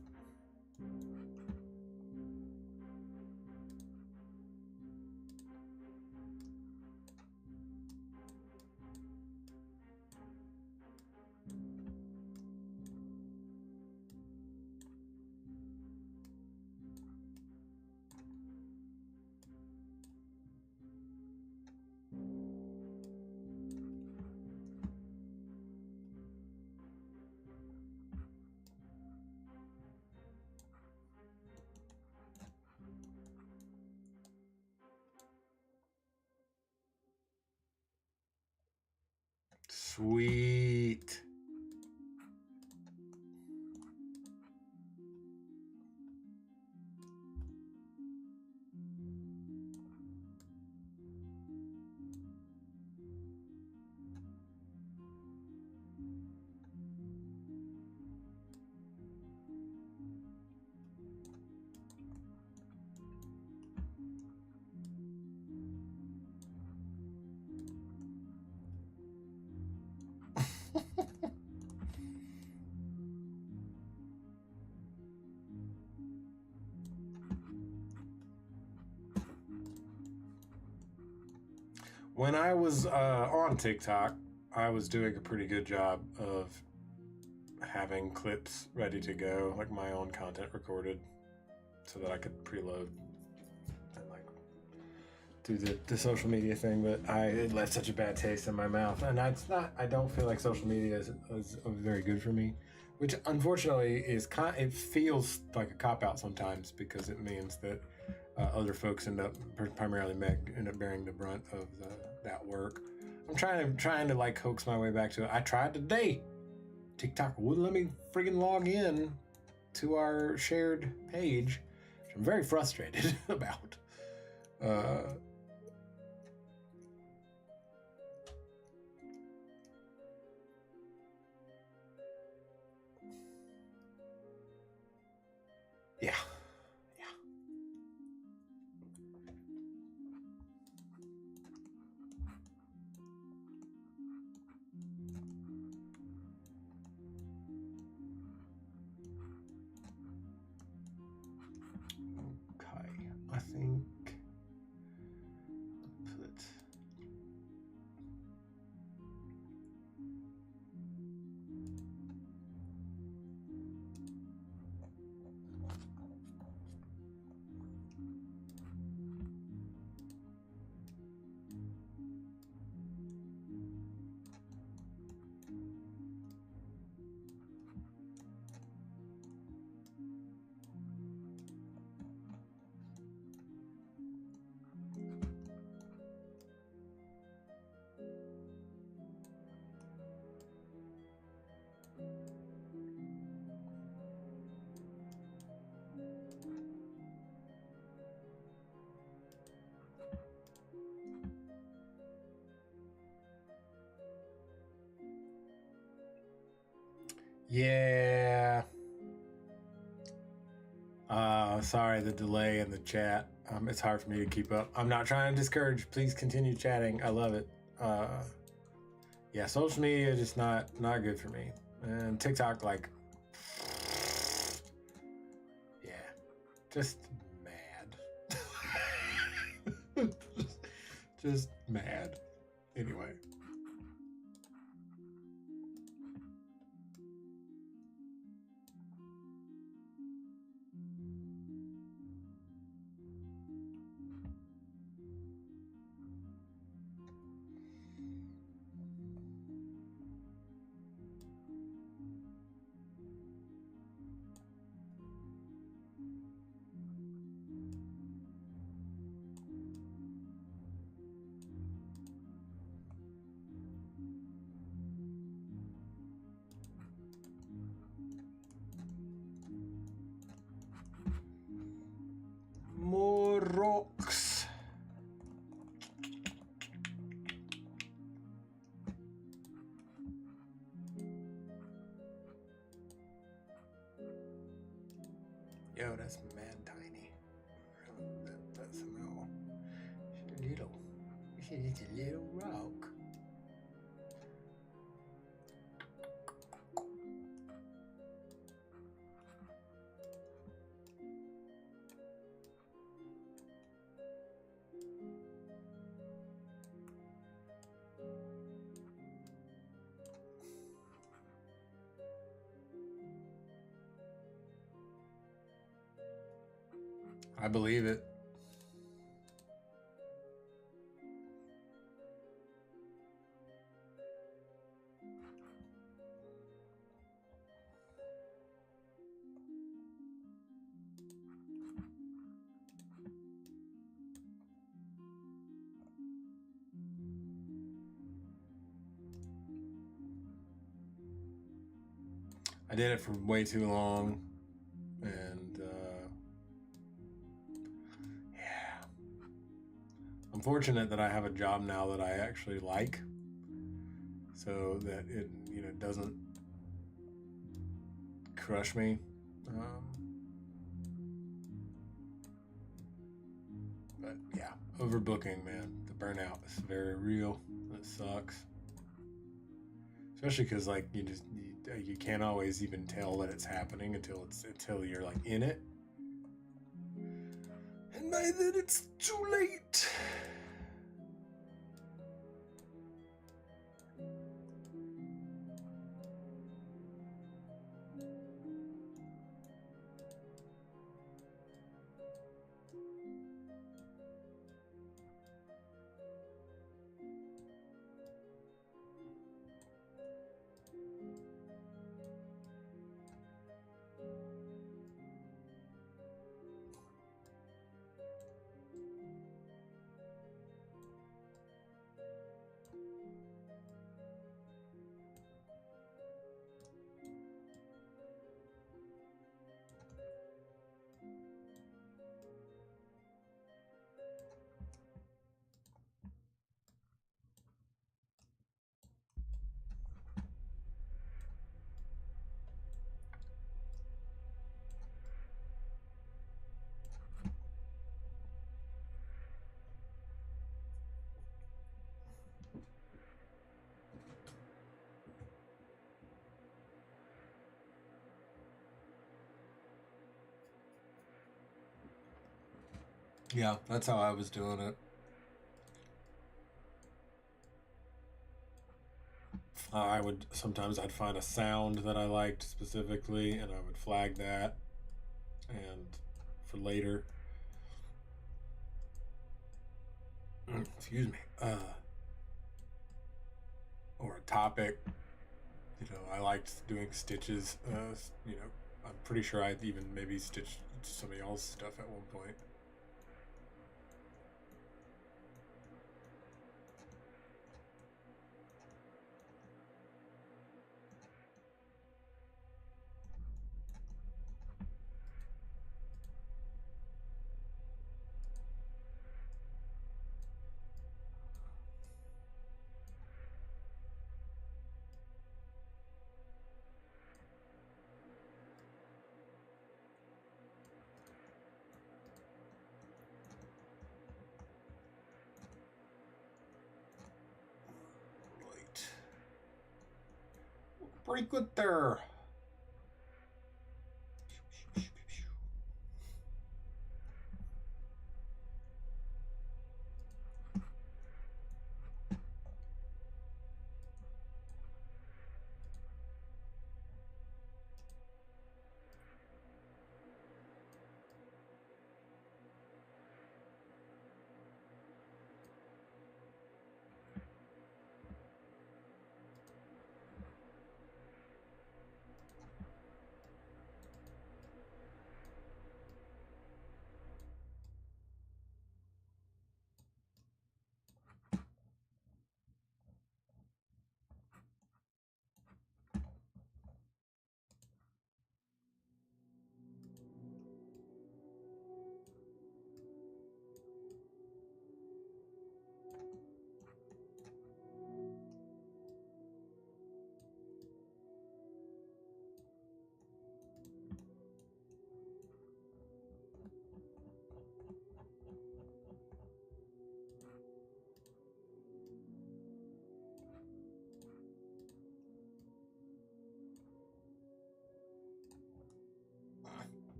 Sweet. When I was on TikTok, I was doing a pretty good job of having clips ready to go, like my own content recorded, so that I could preload and like do the social media thing. But it left such a bad taste in my mouth, and it's not. I don't feel like social media is very good for me, which unfortunately is it feels like a cop out sometimes because it means that other folks primarily Meg, end up bearing the brunt of that work. I'm trying to like coax my way back to it. I tried today. TikTok wouldn't let me friggin' log in to our shared page, which I'm very frustrated about. Yeah. I think Yeah. Sorry, the delay in the chat. It's hard for me to keep up. I'm not trying to discourage. Please continue chatting. I love it. Yeah, social media just not good for me. And TikTok, like, yeah, just mad. just mad. Anyway. More rocks. Yo, that's mad tiny. That's a little. It's a little rock. I believe it. I did it for way too long, and yeah. I'm fortunate that I have a job now that I actually like, so that it doesn't crush me. But yeah, overbooking, man. The burnout is very real. It sucks. Especially because like you can't always even tell that it's happening until you're like in it, and by then it's too late. Yeah, that's how I was doing it. I'd find a sound that I liked specifically, and I would flag that, and for later. Excuse me. Or a topic. I liked doing stitches. I'm pretty sure I'd even maybe stitched some of y'all's stuff at one point. Pretty good there.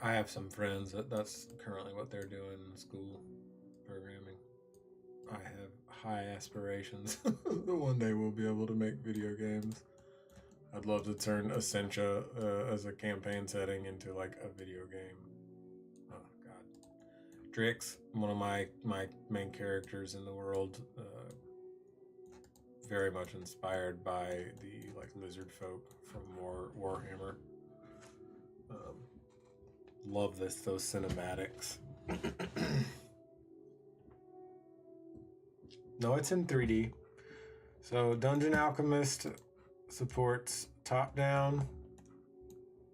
I have some friends that's currently what they're doing in school, programming. I have high aspirations that one day we'll be able to make video games. I'd love to turn Essentia as a campaign setting into like a video game. Oh god, Drix, one of my main characters in the world, very much inspired by the like lizard folk from Warhammer. Love those cinematics. No, it's in 3D. So Dungeon Alchemist supports top down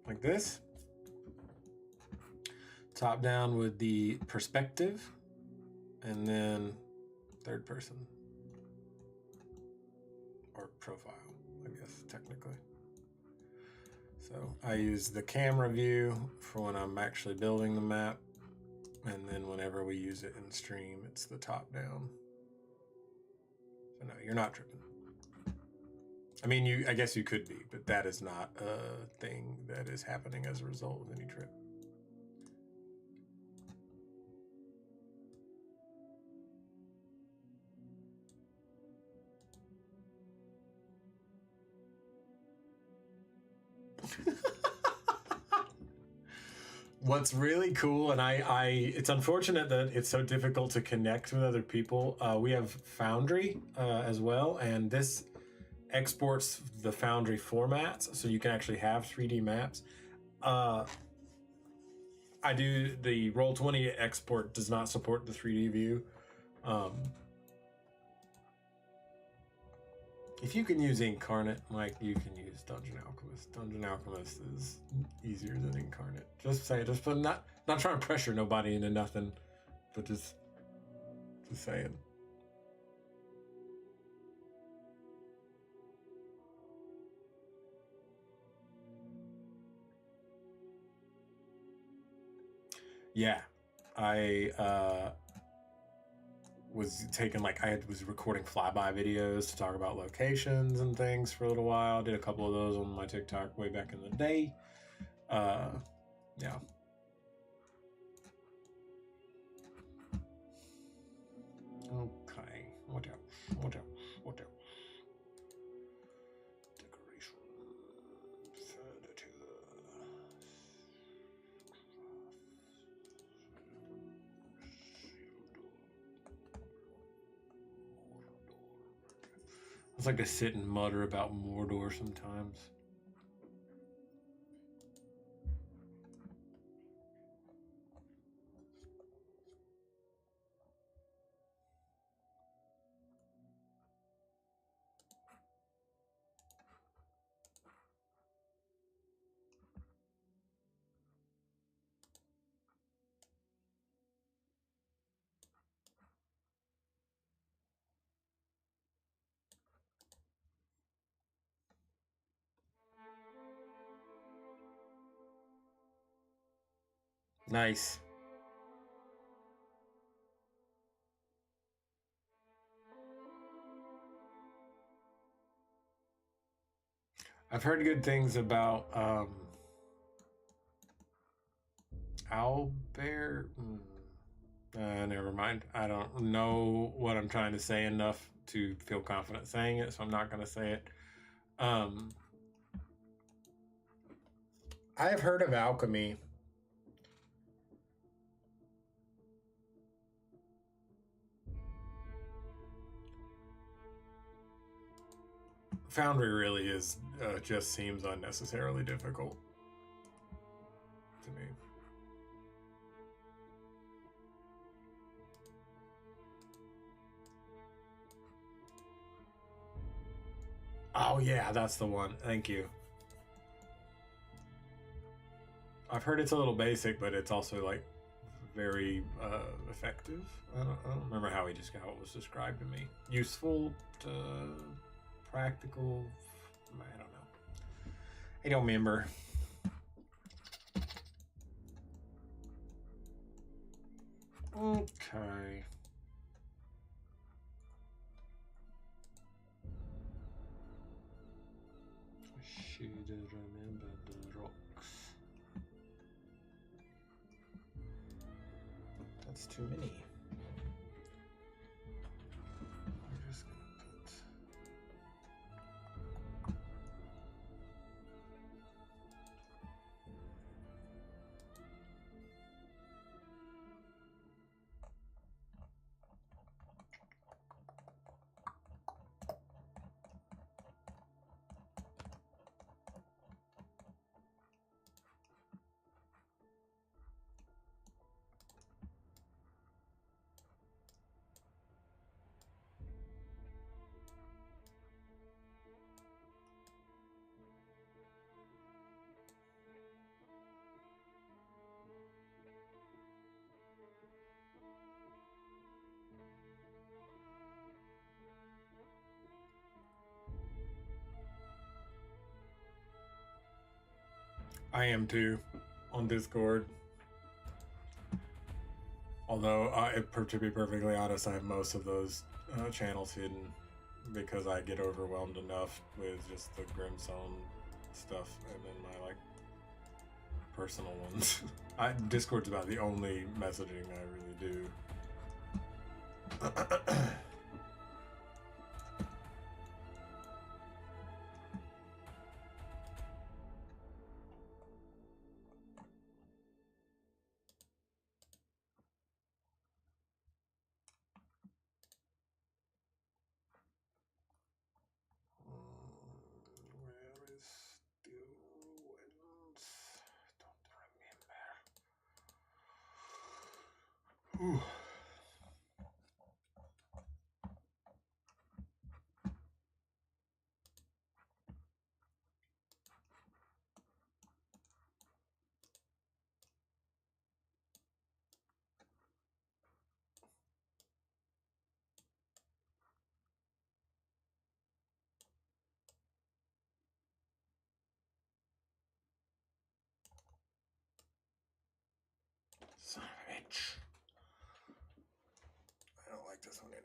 like this. Top down with the perspective, and then third person or profile, I guess technically. So I use the camera view for when I'm actually building the map, and then whenever we use it in stream, it's the top down. So no, you're not tripping. I mean, I guess you could be, but that is not a thing that is happening as a result of any trip. What's really cool, and it's unfortunate that it's so difficult to connect with other people. We have Foundry as well, and this exports the Foundry formats, so you can actually have 3D maps. I do the Roll20 export does not support the 3D view. If you can use Incarnate, Mike, you can use Dungeon Alchemist. Dungeon Alchemist is easier than Incarnate. Just but not trying to pressure nobody into nothing, but just saying. Yeah, I was taking was recording flyby videos to talk about locations and things for a little while. Did a couple of those on my TikTok way back in the day. Yeah. Okay. What else? Decoration. It's like to sit and mutter about Mordor sometimes. Nice. I've heard good things about owlbear. Never mind. I don't know what I'm trying to say enough to feel confident saying it, so I'm not going to say it. I have heard of alchemy. Foundry really is just seems unnecessarily difficult to me. Oh yeah, that's the one. Thank you. I've heard it's a little basic, but it's also like very effective. I don't remember how it was described to me. Useful, to practical. I don't know. I don't remember. Okay. Should remember the rocks. That's too many. We're just gonna put. I am too, on Discord. Although, to be perfectly honest, I have most of those channels hidden because I get overwhelmed enough with just the Grimzone stuff and then my like personal ones. Discord's about the only messaging I really do. Where is still winds? Don't remember. Whew. Son of a bitch. I don't like this one anyway.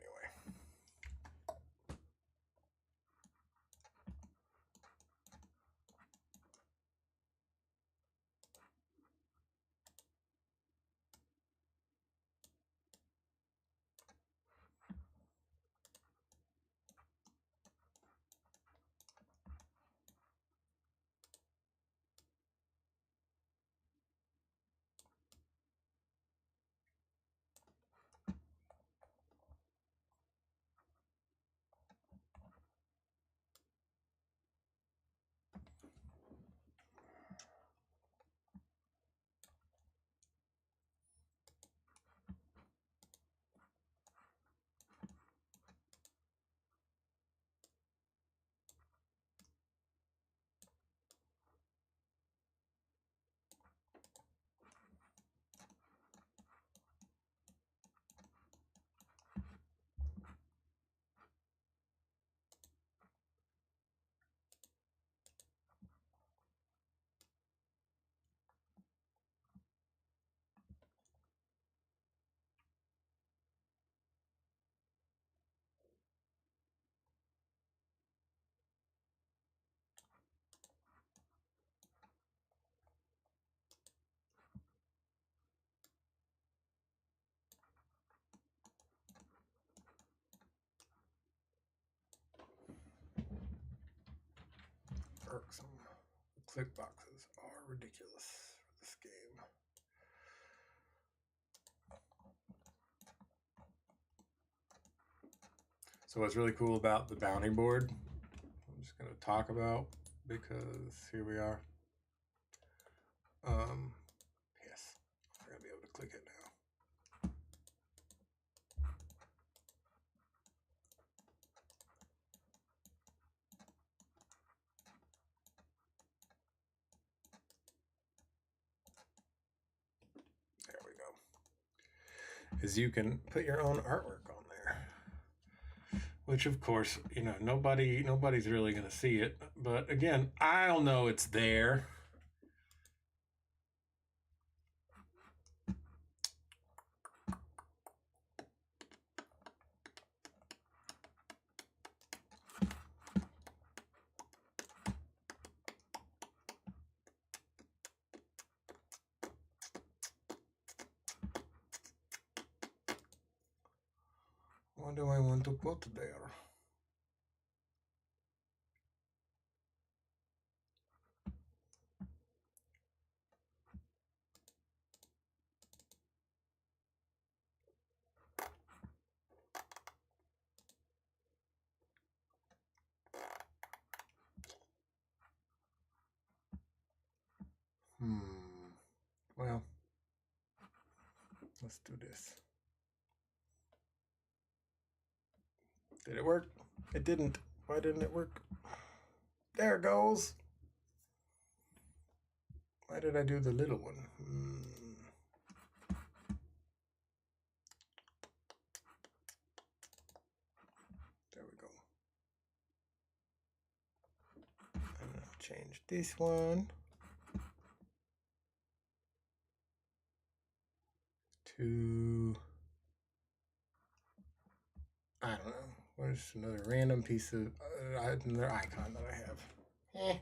click boxes are ridiculous for this game. So what's really cool about the bounty board, I'm just going to talk about because here we are. Yes, I'm going to be able to click it now. There we go. Is you can put your own artwork on there. Which of course, you know, nobody's really going to see it, but again, I'll know it's there. What do I want to put there? Well, let's do this. Did it work? It didn't. Why didn't it work? There it goes. Why did I do the little one? There we go. I'm going to change this one to, I don't know. Where's another random piece of another icon that I have?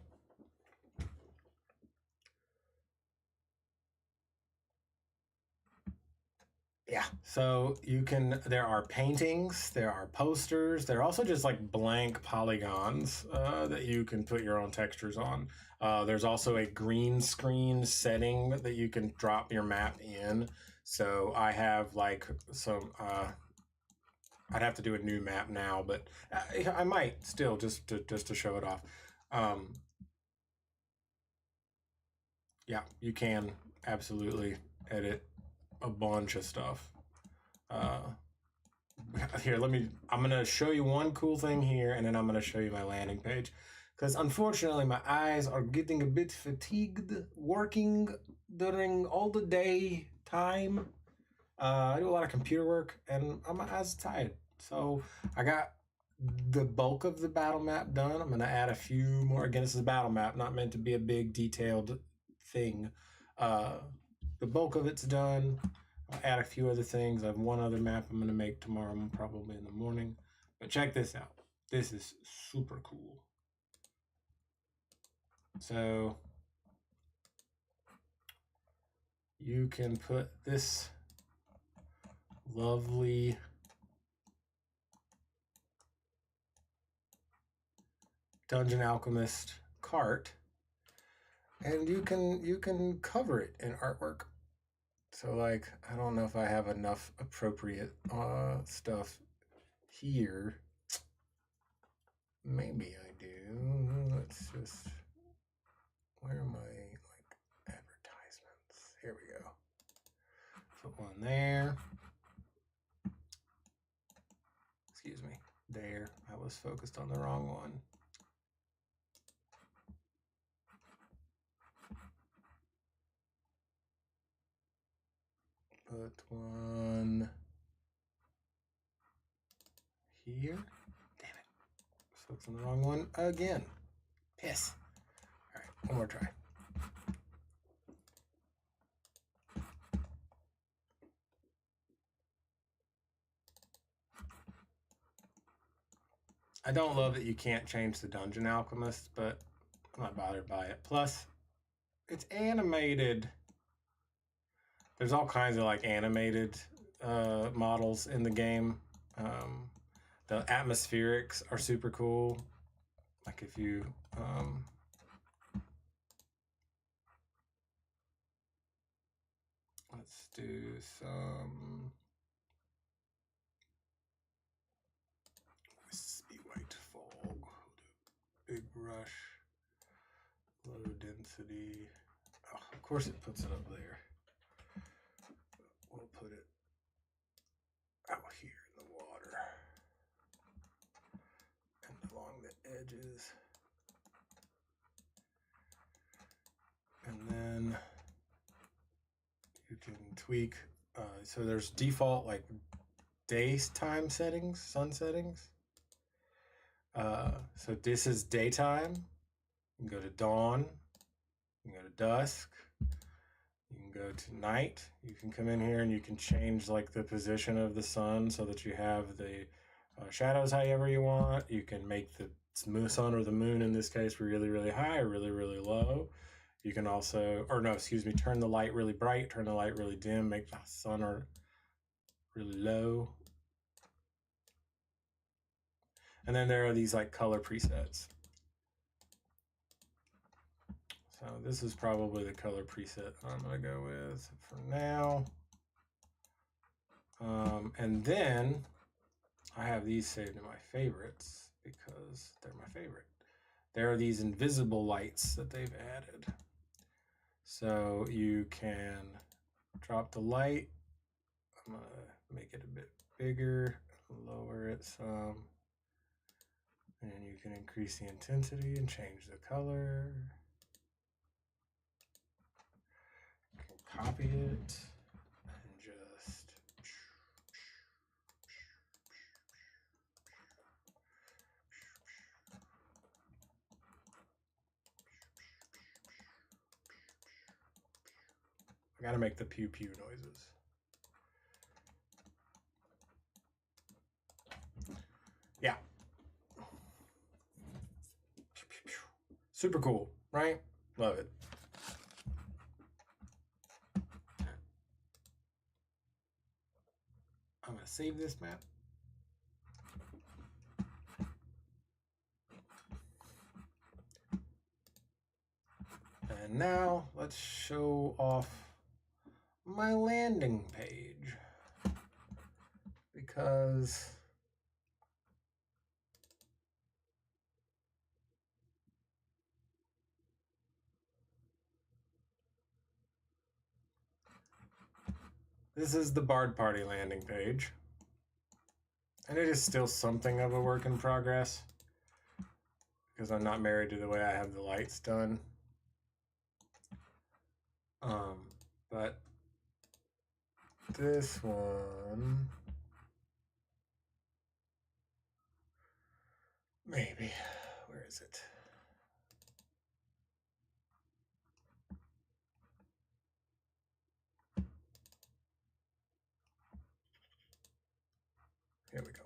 Yeah, so you can, there are paintings, there are posters, there are also just like blank polygons that you can put your own textures on. There's also a green screen setting that you can drop your map in. So I have like some, I'd have to do a new map now, but I might still just to show it off. Yeah, you can absolutely edit a bunch of stuff. Here, I'm going to show you one cool thing here, and then I'm going to show you my landing page. Because unfortunately, my eyes are getting a bit fatigued working during all the day time. I do a lot of computer work, and my eyes are tired. So I got the bulk of the battle map done. I'm going to add a few more. Again, this is a battle map, not meant to be a big detailed thing. The bulk of it's done. I'll add a few other things. I have one other map I'm going to make tomorrow, probably in the morning. But check this out. This is super cool. So you can put this lovely Dungeon Alchemist cart, and you can cover it in artwork. So like, I don't know if I have enough appropriate stuff here. Maybe I do. Let's just, where are my like advertisements? Here we go. Put one there. Excuse me. There. I was focused on the wrong one. Put one here. Damn it. Focused on the wrong one again. Piss. All right, one more try. I don't love that you can't change the Dungeon Alchemist, but I'm not bothered by it. Plus, it's animated. There's all kinds of like animated models in the game. The atmospherics are super cool. Like if you do some wispy white fog. Big brush, low density. Oh, of course it puts it up there. We'll put it out here in the water and along the edges. And then you can tweak. So there's default like daytime settings, sun settings. So this is daytime. You can go to dawn. You can go to dusk. You can go to night. You can come in here and you can change like the position of the sun so that you have the shadows however you want. You can make the sun or the moon in this case really, really high or really, really low. You can also, or no, excuse me, turn the light really bright, turn the light really dim, make the sun or really low. And then there are these like color presets. So this is probably the color preset I'm gonna go with for now. And then I have these saved in my favorites because they're my favorite. There are these invisible lights that they've added. So you can drop the light. I'm gonna make it a bit bigger, lower it some. And you can increase the intensity and change the color. You can copy it and just I gotta make the pew pew noises. Yeah. Super cool, right? Love it. I'm gonna save this map. And now let's show off my landing page because this is the Bard Party landing page, and it is still something of a work in progress because I'm not married to the way I have the lights done. But this one, maybe, where is it? Here we go.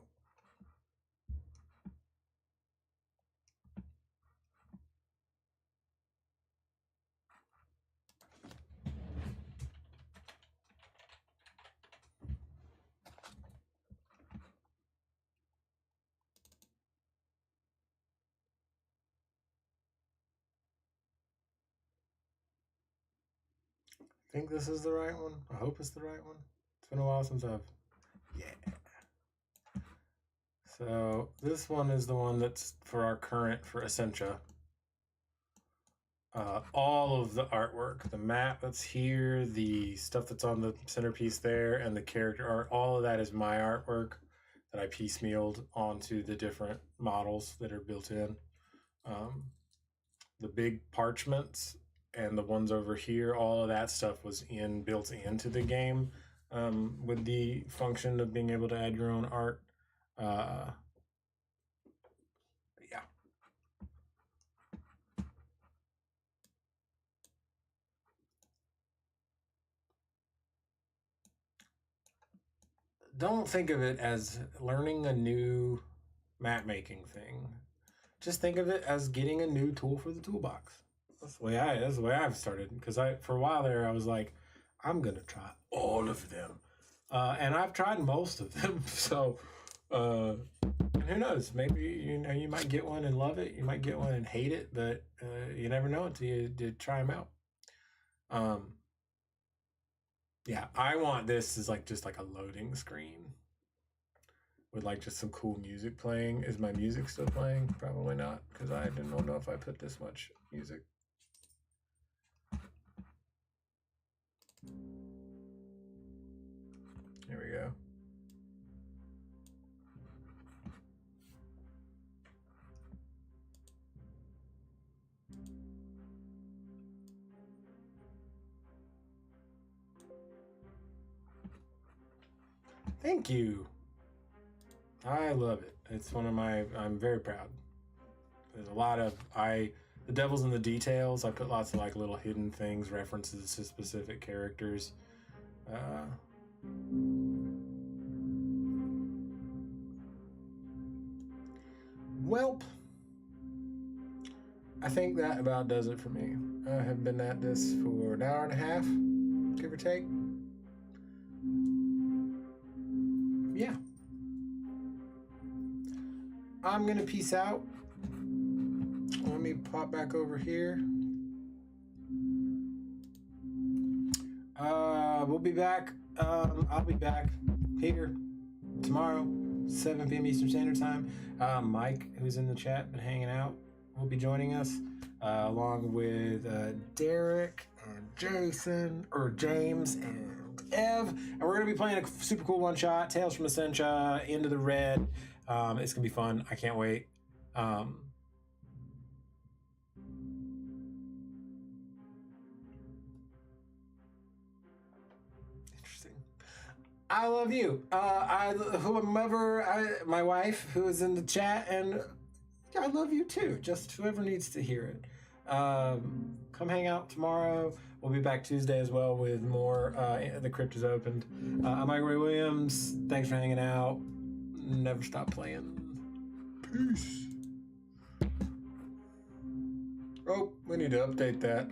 I think this is the right one. I hope it's the right one. It's been a while since I've, yeah. So this one is the one that's for our current, for Essentia. All of the artwork, the map that's here, the stuff that's on the centerpiece there, and the character art, all of that is my artwork that I piecemealed onto the different models that are built in. The big parchments and the ones over here, all of that stuff was built into the game with the function of being able to add your own art. Yeah. Don't think of it as learning a new map making thing. Just think of it as getting a new tool for the toolbox. That's the way I've started. Because for a while there, I was like, I'm gonna try all of them, and I've tried most of them. So, and who knows? Maybe you might get one and love it. You might get one and hate it, but you never know until you try them out. Yeah, I want this as like just like a loading screen with like just some cool music playing. Is my music still playing? Probably not, because I don't know if I put this much music. Here we go. Thank you. I love it. It's one of my, I'm very proud. There's a lot of, the devil's in the details. I put lots of like little hidden things, references to specific characters. Welp. I think that about does it for me. I have been at this for an hour and a half, give or take. Yeah. I'm gonna peace out. Let me pop back over here. We'll be back. I'll be back here tomorrow, 7 p.m. Eastern Standard Time. Mike, who's in the chat, been hanging out, will be joining us, along with Derek and Jason, or James and Ev. And we're going to be playing a super cool one-shot, Tales from Essentia, Into the Red. It's going to be fun. I can't wait. I love you. My wife who is in the chat, and I love you too. Just whoever needs to hear it. Come hang out tomorrow. We'll be back Tuesday as well with more. The crypt is opened. I'm Michael Ray Williams. Thanks for hanging out. Never stop playing. Peace. Oh, we need to update that.